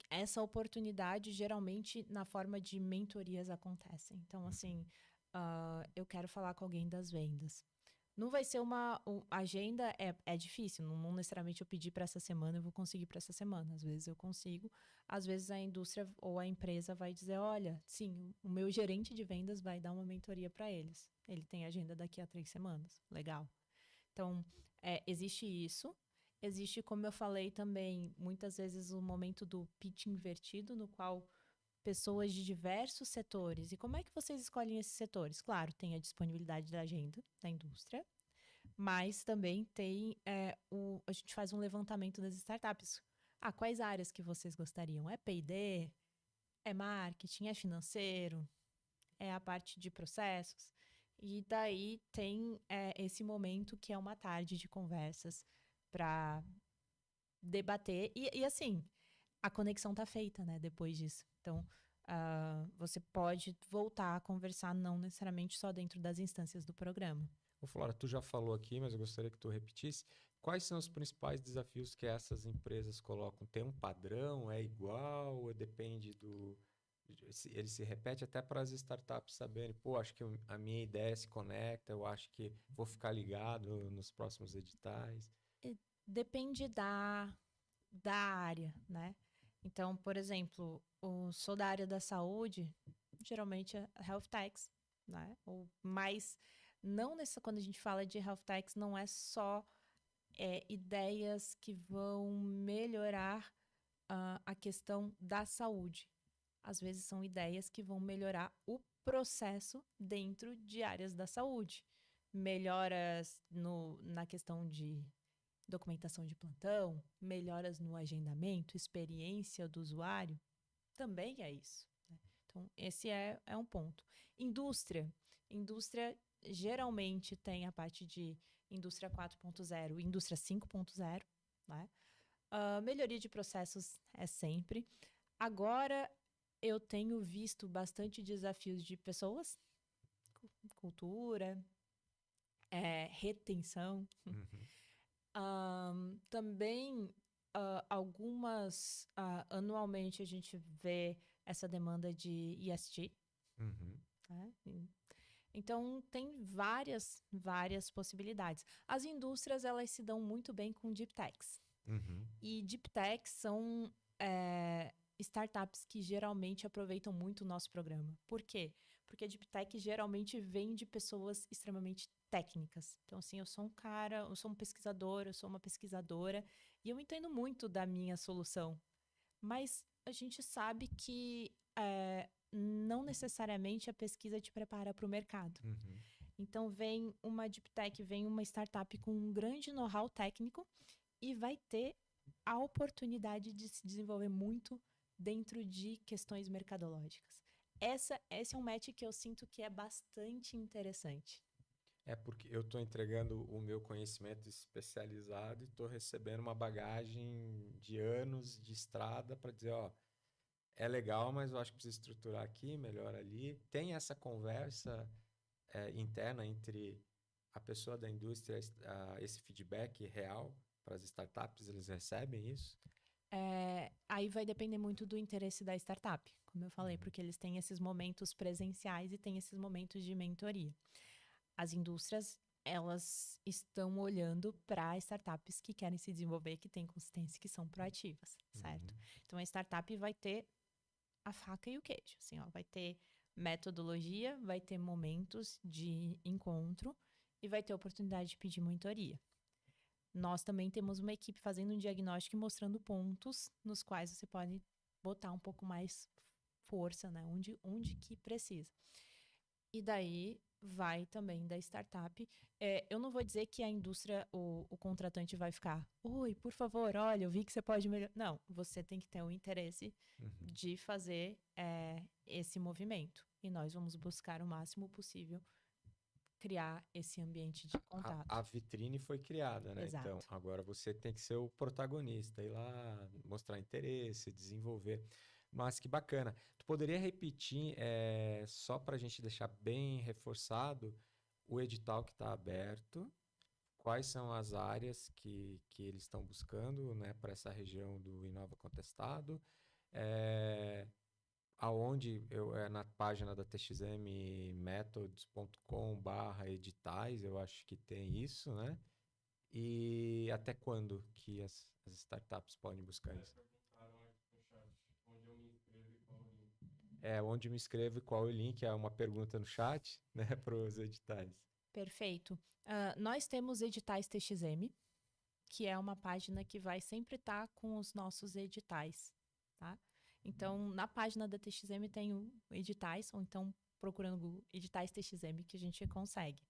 Essa oportunidade geralmente na forma de mentorias acontecem. Então, assim, eu quero falar com alguém das vendas. Não vai ser agenda é difícil, não necessariamente eu pedir para essa semana, eu vou conseguir para essa semana. Às vezes eu consigo, às vezes a indústria ou a empresa vai dizer: olha, sim, o meu gerente de vendas vai dar uma mentoria para eles. Ele tem agenda daqui a 3 semanas. Legal. Então, existe isso. Existe, como eu falei também, muitas vezes o momento do pitch invertido, no qual pessoas de diversos setores. E como é que vocês escolhem esses setores? Claro, tem a disponibilidade da agenda da indústria, mas também tem a gente faz um levantamento das startups. Quais áreas que vocês gostariam? É P&D? É marketing? É financeiro? É a parte de processos? E daí tem esse momento que é uma tarde de conversas para debater. E assim, a conexão tá feita, né, depois disso. Então, você pode voltar a conversar, não necessariamente só dentro das instâncias do programa.
Ô, Flora, tu já falou aqui, mas eu gostaria que tu repetisse. Quais são os principais desafios que essas empresas colocam? Tem um padrão? É igual? Ou depende do. Ele se repete até para as startups saberem, pô, acho que a minha ideia se conecta, eu acho que vou ficar ligado nos próximos editais.
Depende da área, né? Então, por exemplo, sou da área da saúde, geralmente é health techs, né? Ou mais, não nessa, quando a gente fala de health techs, não é só ideias que vão melhorar a questão da saúde. Às vezes são ideias que vão melhorar o processo dentro de áreas da saúde. Melhoras na questão de documentação de plantão, melhoras no agendamento, experiência do usuário, também é isso, né? Então, esse é um ponto. Indústria. Indústria geralmente tem a parte de indústria 4.0 e indústria 5.0, né? Melhoria de processos é sempre. Agora, eu tenho visto bastante desafios de pessoas, cultura, retenção.
Uhum,
Também, anualmente a gente vê essa demanda de ESG,
uhum,
né? Então, tem várias possibilidades. As indústrias, elas se dão muito bem com deep techs.
uhum,
E deep techs são startups que geralmente aproveitam muito o nosso programa. Por quê? Porque a deep tech geralmente vem de pessoas extremamente técnicas. Então, assim, eu sou um cara, eu sou um pesquisador, eu sou uma pesquisadora, e eu entendo muito da minha solução. Mas a gente sabe que não necessariamente a pesquisa te prepara para o mercado.
uhum.
Então, vem uma deep tech, vem uma startup com um grande know-how técnico e vai ter a oportunidade de se desenvolver muito dentro de questões mercadológicas. Esse é um match que eu sinto que é bastante interessante.
É porque eu estou entregando o meu conhecimento especializado e estou recebendo uma bagagem de anos de estrada para dizer, ó, é legal, mas eu acho que precisa estruturar aqui, melhor ali. Tem essa conversa interna entre a pessoa da indústria, esse feedback real para as startups, eles recebem isso?
Aí vai depender muito do interesse da startup, como eu falei,
Uhum,
porque eles têm esses momentos presenciais e têm esses momentos de mentoria. As indústrias, elas estão olhando para startups que querem se desenvolver, que têm consistência, que são proativas, certo?
uhum,
Então a startup vai ter a faca e o queijo, assim, ó, vai ter metodologia, vai ter momentos de encontro e vai ter oportunidade de pedir mentoria. Nós também temos uma equipe fazendo um diagnóstico e mostrando pontos nos quais você pode botar um pouco mais força, né? Onde que precisa. E daí vai também da startup. Eu não vou dizer que a indústria, o contratante vai ficar, oi, por favor, olha, eu vi que você pode melhorar. Não, você tem que ter o interesse
Uhum.
de fazer esse movimento. E nós vamos buscar o máximo possível criar esse ambiente de
A
contato.
vitrine foi criada, né? Então,
Exato.
agora você tem que ser o protagonista, ir lá, mostrar interesse, desenvolver. Mas que bacana. Tu poderia repetir, só para a gente deixar bem reforçado, o edital que está aberto, quais são as áreas que eles estão buscando, né, para essa região do Inova Contestado, é, aonde na página da txmmethods.com/editais, eu acho que tem isso, né? E até quando que as startups podem buscar isso? Onde me inscrevo e qual o link? É uma pergunta no chat, né, para os editais.
Perfeito. Nós temos editais TXM, que é uma página que vai sempre estar com os nossos editais, tá? Então, na página da TXM tem o editais, ou então procurando editais TXM que a gente consegue.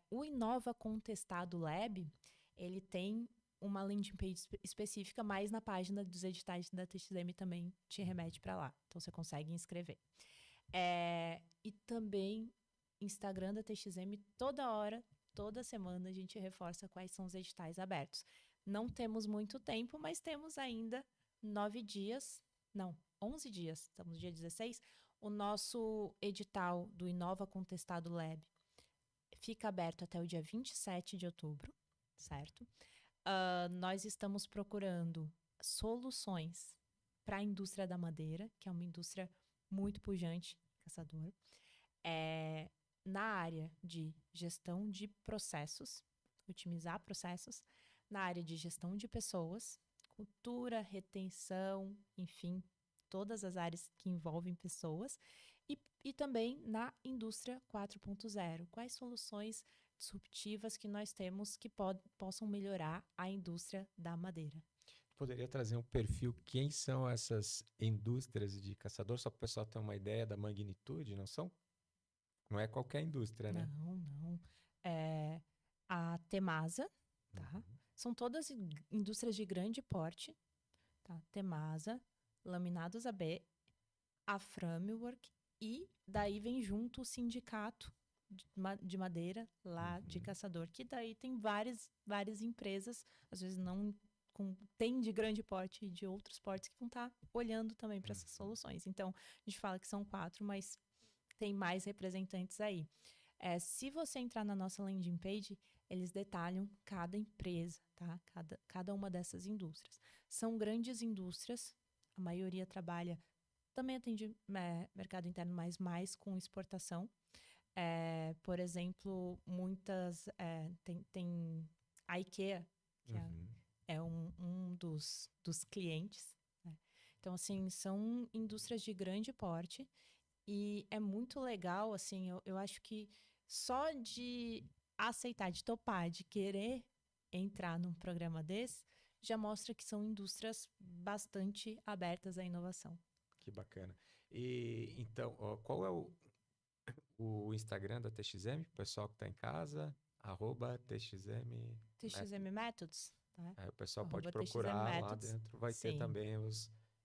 O Inova Contestado Lab, ele tem uma landing page específica, mas na página dos editais da TXM também te remete para lá. Então, você consegue inscrever. E também Instagram da TXM, toda hora, toda semana, a gente reforça quais são os editais abertos. Não temos muito tempo, mas temos ainda 9 dias, não, 11 dias, estamos no dia 16. O nosso edital do Inova Contestado Lab fica aberto até o dia 27 de outubro, certo? Nós estamos procurando soluções para a indústria da madeira, que é uma indústria muito pujante, caçador. Na área de gestão de processos, otimizar processos, na área de gestão de pessoas, cultura, retenção, enfim, todas as áreas que envolvem pessoas, e também na indústria 4.0. Quais soluções disruptivas que nós temos que possam melhorar a indústria da madeira?
Poderia trazer um perfil, quem são essas indústrias de caçador, só para o pessoal ter uma ideia da magnitude, não são? Não é qualquer indústria, né?
Não, não. A Temasa, tá?
Uhum.
São todas indústrias de grande porte, tá? Temasa, Laminados AB, a Framework, e daí vem junto o sindicato de madeira lá de
Uhum.
caçador, que daí tem várias empresas, às vezes não tem de grande porte e de outros portes que vão estar olhando também para essas
Uhum.
soluções. Então, a gente fala que são 4, mas tem mais representantes aí. Se você entrar na nossa landing page, eles detalham cada empresa, tá? Cada uma dessas indústrias. São grandes indústrias, a maioria trabalha, também atende mercado interno, mas mais com exportação. Por exemplo, muitas. Tem a IKEA, que
Uhum.
é um dos clientes. Né? Então, assim, são indústrias de grande porte e é muito legal, assim, eu acho que só de aceitar, de topar, de querer entrar num programa desse, já mostra que são indústrias bastante abertas à inovação.
Que bacana. E então, ó, qual é o Instagram da TXM? O pessoal que está em casa, @TXM
TXM
Methods.
Methods, tá?
Aí o pessoal pode
@TXM
procurar lá
Methods,
dentro, vai ter
sim.
também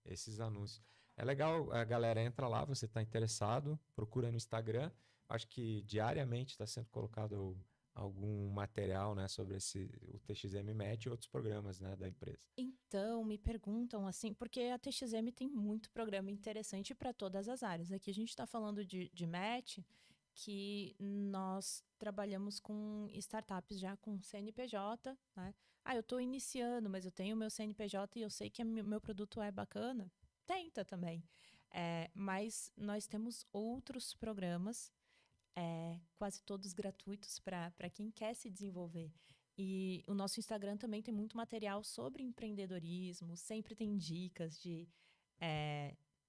esses anúncios. É legal, a galera entra lá, você está interessado, procura no Instagram. Acho que diariamente está sendo colocado algum material, né, sobre o TXM Match e outros programas, né, da empresa.
Então, me perguntam assim, porque a TXM tem muito programa interessante para todas as áreas. Aqui a gente está falando de match, que nós trabalhamos com startups já com CNPJ, né? Eu estou iniciando, mas eu tenho meu CNPJ e eu sei que meu produto é bacana. Tenta também. Mas nós temos outros programas, quase todos gratuitos para quem quer se desenvolver. E o nosso Instagram também tem muito material sobre empreendedorismo, sempre tem dicas de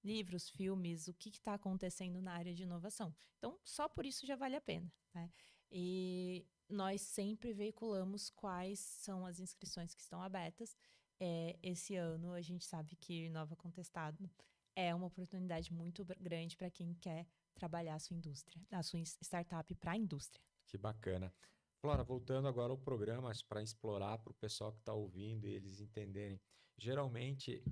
livros, filmes, o que está acontecendo na área de inovação. Então, só por isso já vale a pena. Né? E nós sempre veiculamos quais são as inscrições que estão abertas. Esse ano a gente sabe que o Inova Contestado é uma oportunidade muito grande para quem quer trabalhar a sua startup para a indústria.
Que bacana. Flora, voltando agora ao programa para explorar para o pessoal que está ouvindo e eles entenderem. Geralmente,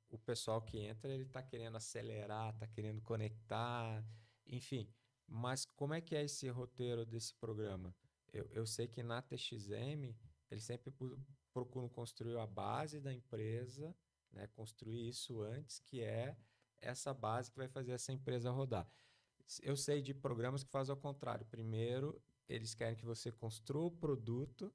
o pessoal que entra, ele está querendo acelerar, está querendo conectar, enfim. Mas como é que é esse roteiro desse programa? Eu sei que na TXM, eles sempre procuram construir a base da empresa, né? Construir isso antes, que é essa base que vai fazer essa empresa rodar. Eu sei de programas que fazem ao contrário. Primeiro, eles querem que você construa o produto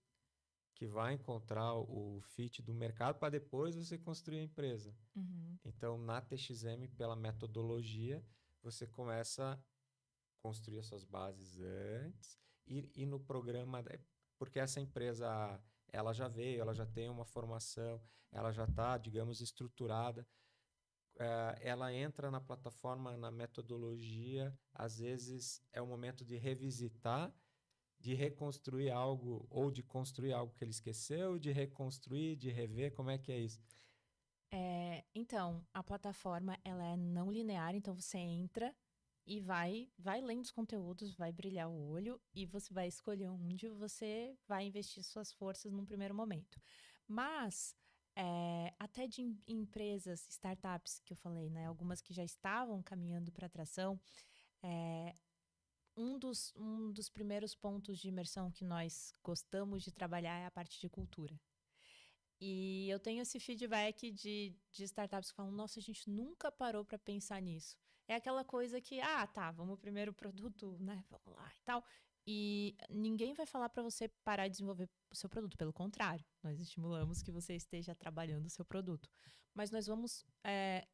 que vai encontrar o fit do mercado para depois você construir a empresa.
Uhum.
Então, na TXM, pela metodologia, você começa a construir as suas bases antes e no programa, porque essa empresa ela já veio, ela já tem uma formação, ela já está, digamos, estruturada. Ela entra na plataforma, na metodologia, às vezes é o momento de revisitar, de reconstruir algo ou de construir algo que ele esqueceu, de reconstruir, de rever, como é que é isso?
Então, a plataforma ela é não linear, então você entra e vai lendo os conteúdos, vai brilhar o olho e você vai escolher onde você vai investir suas forças num primeiro momento. Mas até de empresas, startups que eu falei, né? Algumas que já estavam caminhando para atração, um dos primeiros pontos de imersão que nós gostamos de trabalhar é a parte de cultura. E eu tenho esse feedback de startups que falam, nossa, a gente nunca parou para pensar nisso. É aquela coisa que, tá, vamos primeiro o produto, né? Vamos lá e tal. E ninguém vai falar para você parar de desenvolver o seu produto. Pelo contrário, nós estimulamos que você esteja trabalhando o seu produto. Mas nós vamos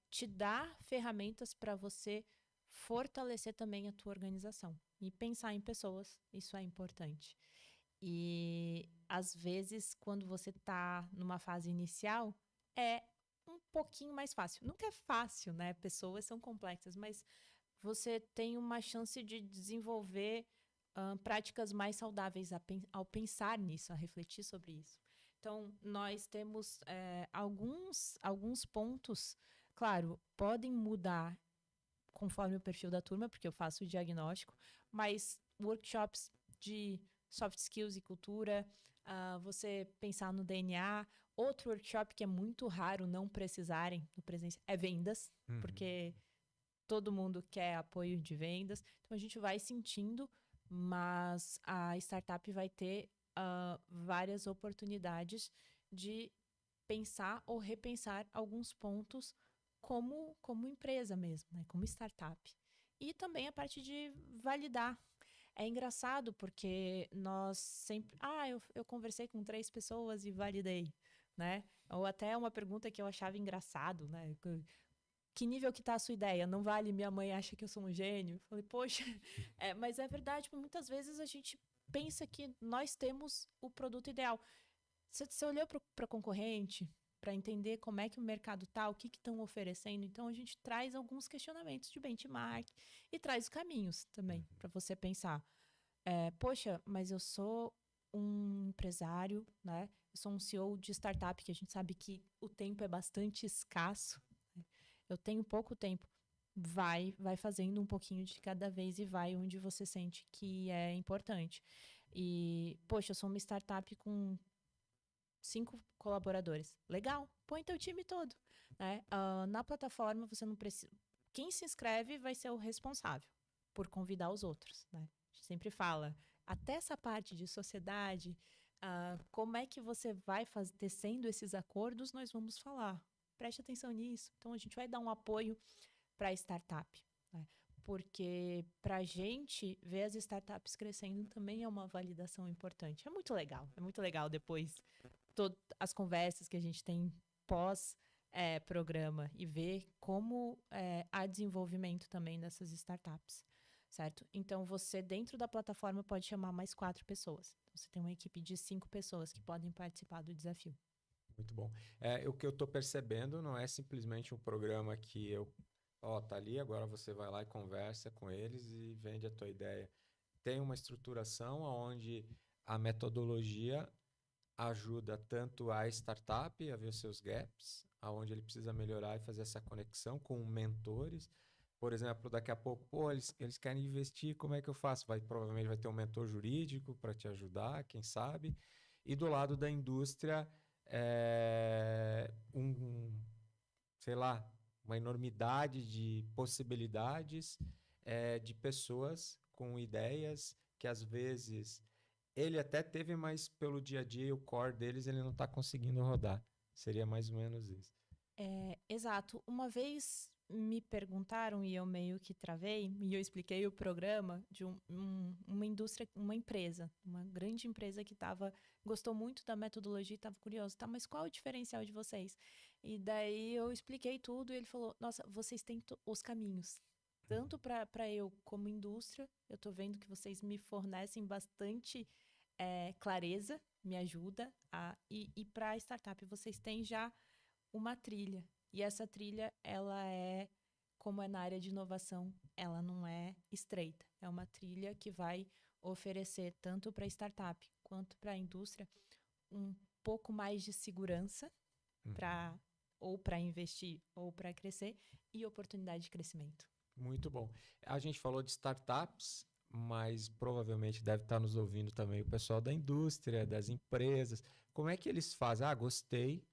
te dar ferramentas para você fortalecer também a tua organização. E pensar em pessoas, isso é importante. E às vezes, quando você está numa fase inicial, é um pouquinho mais fácil. Nunca é fácil, né? Pessoas são complexas, mas você tem uma chance de desenvolver práticas mais saudáveis ao pensar nisso, a refletir sobre isso. Então, nós temos alguns pontos, claro, podem mudar conforme o perfil da turma, porque eu faço o diagnóstico, mas workshops de soft skills e cultura, você pensar no DNA. Outro workshop que é muito raro não precisarem no presencial é vendas, porque todo mundo quer apoio de vendas. Então a gente vai sentindo, mas a startup vai ter várias oportunidades de pensar ou repensar alguns pontos como empresa mesmo, né? Como startup. E também a parte de validar. É engraçado porque nós sempre... eu conversei com 3 pessoas e validei, né? Ou até uma pergunta que eu achava engraçado, né? Que nível que tá a sua ideia? Não vale, minha mãe acha que eu sou um gênio. Eu falei, poxa, mas é verdade, muitas vezes a gente pensa que nós temos o produto ideal. Você olhou para concorrente, para entender como é que o mercado tá, o que estão oferecendo. Então, a gente traz alguns questionamentos de benchmark e traz caminhos também para você pensar. Poxa, mas eu sou um empresário, né? Eu sou um CEO de startup, que a gente sabe que o tempo é bastante escasso. Né? Eu tenho pouco tempo. Vai fazendo um pouquinho de cada vez e vai onde você sente que é importante. E, poxa, eu sou uma startup com 5 colaboradores. Legal, põe teu time todo. Né? Na plataforma, você não precisa. Quem se inscreve vai ser o responsável por convidar os outros. Né? A gente sempre fala, até essa parte de sociedade, como é que você vai tecendo esses acordos, nós vamos falar. Preste atenção nisso. Então, a gente vai dar um apoio para a startup. Né? Porque para a gente ver as startups crescendo também é uma validação importante. É muito legal depois as conversas que a gente tem pós programa e ver como há desenvolvimento também dessas startups, certo? Então, você dentro da plataforma pode chamar mais 4 pessoas. Então, você tem uma equipe de 5 pessoas que podem participar do desafio.
Muito bom. O que eu estou percebendo não é simplesmente um programa que tá ali, agora você vai lá e conversa com eles e vende a tua ideia. Tem uma estruturação onde a metodologia ajuda tanto a startup a ver os seus gaps, aonde ele precisa melhorar e fazer essa conexão com mentores. Por exemplo, daqui a pouco, pô, eles querem investir, como é que eu faço? Provavelmente vai ter um mentor jurídico para te ajudar, quem sabe. E do lado da indústria, sei lá, uma enormidade de possibilidades, de pessoas com ideias que às vezes ele até teve, mas pelo dia a dia, o core deles ele não está conseguindo rodar. Seria mais ou menos isso.
Exato. Uma vez me perguntaram e eu meio que travei, e eu expliquei o programa de uma indústria, uma empresa, uma grande empresa que gostou muito da metodologia e estava curioso, tá, mas qual é o diferencial de vocês? E daí eu expliquei tudo e ele falou, nossa, vocês têm os caminhos. Tanto para eu como indústria, eu estou vendo que vocês me fornecem bastante clareza, me ajuda, e para a startup vocês têm já uma trilha. E essa trilha, como é na área de inovação, ela não é estreita. É uma trilha que vai oferecer tanto para a startup quanto para a indústria um pouco mais de segurança para ou para investir ou para crescer e oportunidade de crescimento.
Muito bom. A gente falou de startups, mas provavelmente deve estar nos ouvindo também o pessoal da indústria, das empresas. Como é que eles fazem? Ah, gostei.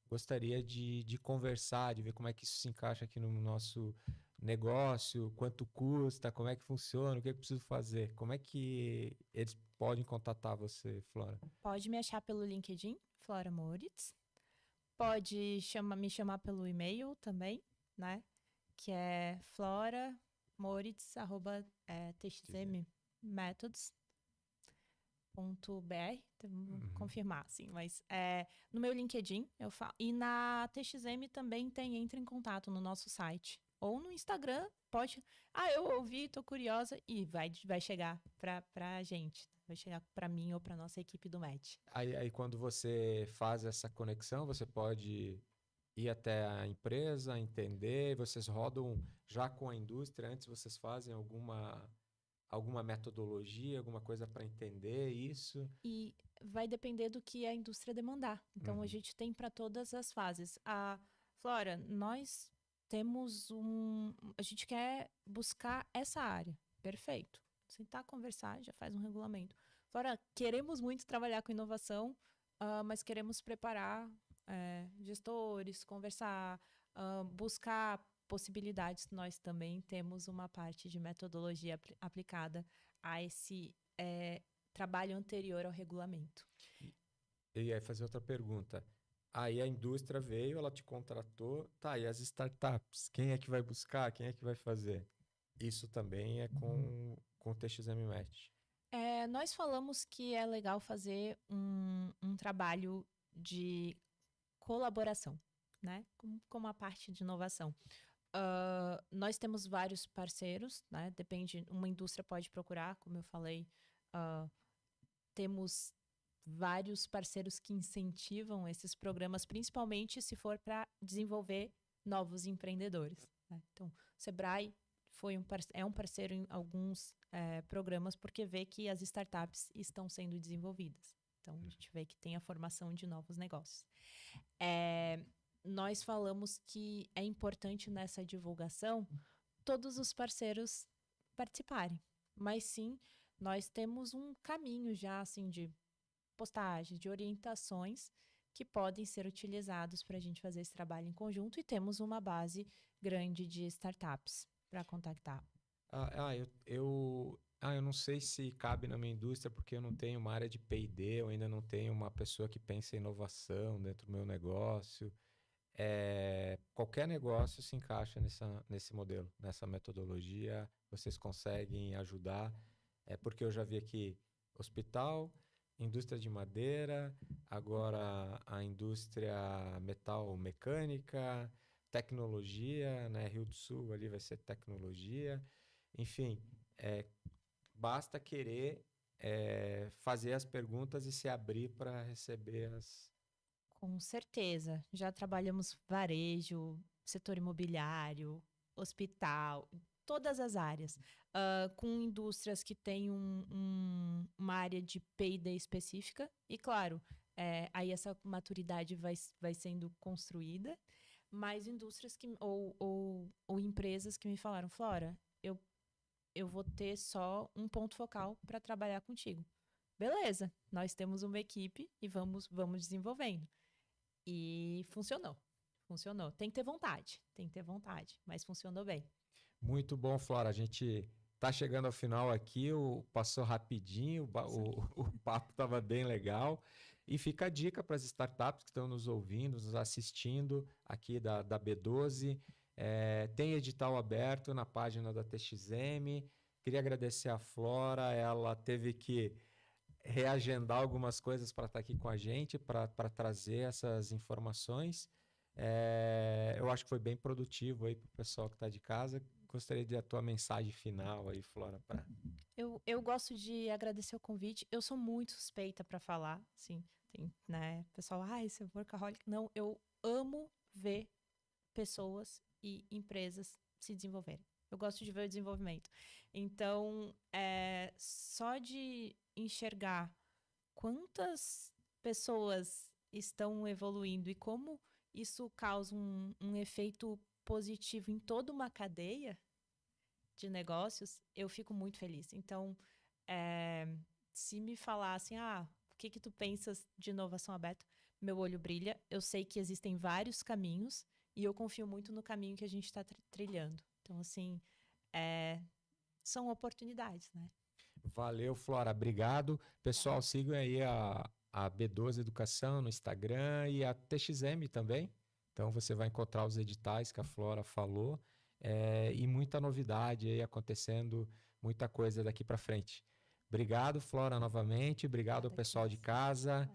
Gostaria de conversar, de ver como é que isso se encaixa aqui no nosso negócio, quanto custa, como é que funciona, o que eu preciso fazer. Como é que eles podem contatar você, Flora?
Pode me achar pelo LinkedIn, Flora Moritz. Pode me chamar pelo e-mail também, né? Que é floramoritz@txmmethods.br. Vou confirmar, sim, mas no meu LinkedIn eu falo. E na TXM também entra em contato no nosso site. Ou no Instagram, pode. Ah, eu ouvi, tô curiosa, e vai chegar pra gente. Vai chegar para mim ou para nossa equipe do Match.
Aí quando você faz essa conexão, você pode ir até a empresa, entender, vocês rodam já com a indústria, antes vocês fazem alguma metodologia, alguma coisa para entender isso?
E vai depender do que a indústria demandar. Então, a gente tem para todas as fases. Flora, nós temos a gente quer buscar essa área. Perfeito. Sentar, conversar, já faz um regulamento. Flora, queremos muito trabalhar com inovação, mas queremos preparar gestores, conversar, buscar possibilidades. Nós também temos uma parte de metodologia aplicada a esse trabalho anterior ao regulamento.
E aí fazer outra pergunta. Aí a indústria veio, ela te contratou, tá, e as startups? Quem é que vai buscar? Quem é que vai fazer? Isso também é com o TXM Match.
Nós falamos que é legal fazer um trabalho de colaboração, né? Como a parte de inovação. Nós temos vários parceiros, né? Depende, uma indústria pode procurar, como eu falei, temos vários parceiros que incentivam esses programas, principalmente se for para desenvolver novos empreendedores, né? Então, o Sebrae é um parceiro em alguns programas porque vê que as startups estão sendo desenvolvidas. Então, a gente vê que tem a formação de novos negócios. Nós falamos que é importante nessa divulgação todos os parceiros participarem. Mas sim, nós temos um caminho já assim de postagens, de orientações que podem ser utilizados para a gente fazer esse trabalho em conjunto e temos uma base grande de startups para contactar.
Eu não sei se cabe na minha indústria porque eu não tenho uma área de P&D, eu ainda não tenho uma pessoa que pensa em inovação dentro do meu negócio. Qualquer negócio se encaixa nesse modelo, nessa metodologia, vocês conseguem ajudar. Porque eu já vi aqui hospital, indústria de madeira, agora a indústria metal mecânica, tecnologia, né? Rio do Sul ali vai ser tecnologia. Enfim, basta querer fazer as perguntas e se abrir para receber as...
Com certeza. Já trabalhamos varejo, setor imobiliário, hospital, todas as áreas. Com indústrias que têm uma área de P&D específica. E, claro, Aí essa maturidade vai sendo construída, mas indústrias ou empresas que me falaram, Flora, eu vou ter só um ponto focal para trabalhar contigo. Beleza, nós temos uma equipe e vamos desenvolvendo. E funcionou. Funcionou. Tem que ter vontade, mas funcionou bem.
Muito bom, Flora. A gente tá chegando ao final aqui, passou rapidinho, o papo estava bem legal. E fica a dica para as startups que estão nos ouvindo, nos assistindo aqui da B12. Tem edital aberto na página da TXM. Queria agradecer a Flora, ela teve que reagendar algumas coisas para estar aqui com a gente, para trazer essas informações. Eu acho que foi bem produtivo aí para o pessoal que está de casa. Gostaria de a tua mensagem final aí, Flora.
Eu gosto de agradecer o convite. Eu sou muito suspeita para falar, sim. Tem, né? Pessoal, isso é workaholic. Não, eu amo ver pessoas e empresas se desenvolverem. Eu gosto de ver o desenvolvimento. Então, só de enxergar quantas pessoas estão evoluindo e como isso causa um efeito positivo em toda uma cadeia de negócios, eu fico muito feliz. Então, se me falassem, o que tu pensas de inovação aberta? Meu olho brilha. Eu sei que existem vários caminhos e eu confio muito no caminho que a gente está trilhando. Então, assim, são oportunidades, né?
Valeu, Flora. Obrigado. Pessoal, sigam aí a B12 Educação no Instagram e a TXM também. Então, você vai encontrar os editais que a Flora falou e muita novidade aí acontecendo, muita coisa daqui para frente. Obrigado, Flora, novamente. Obrigado ao pessoal de casa.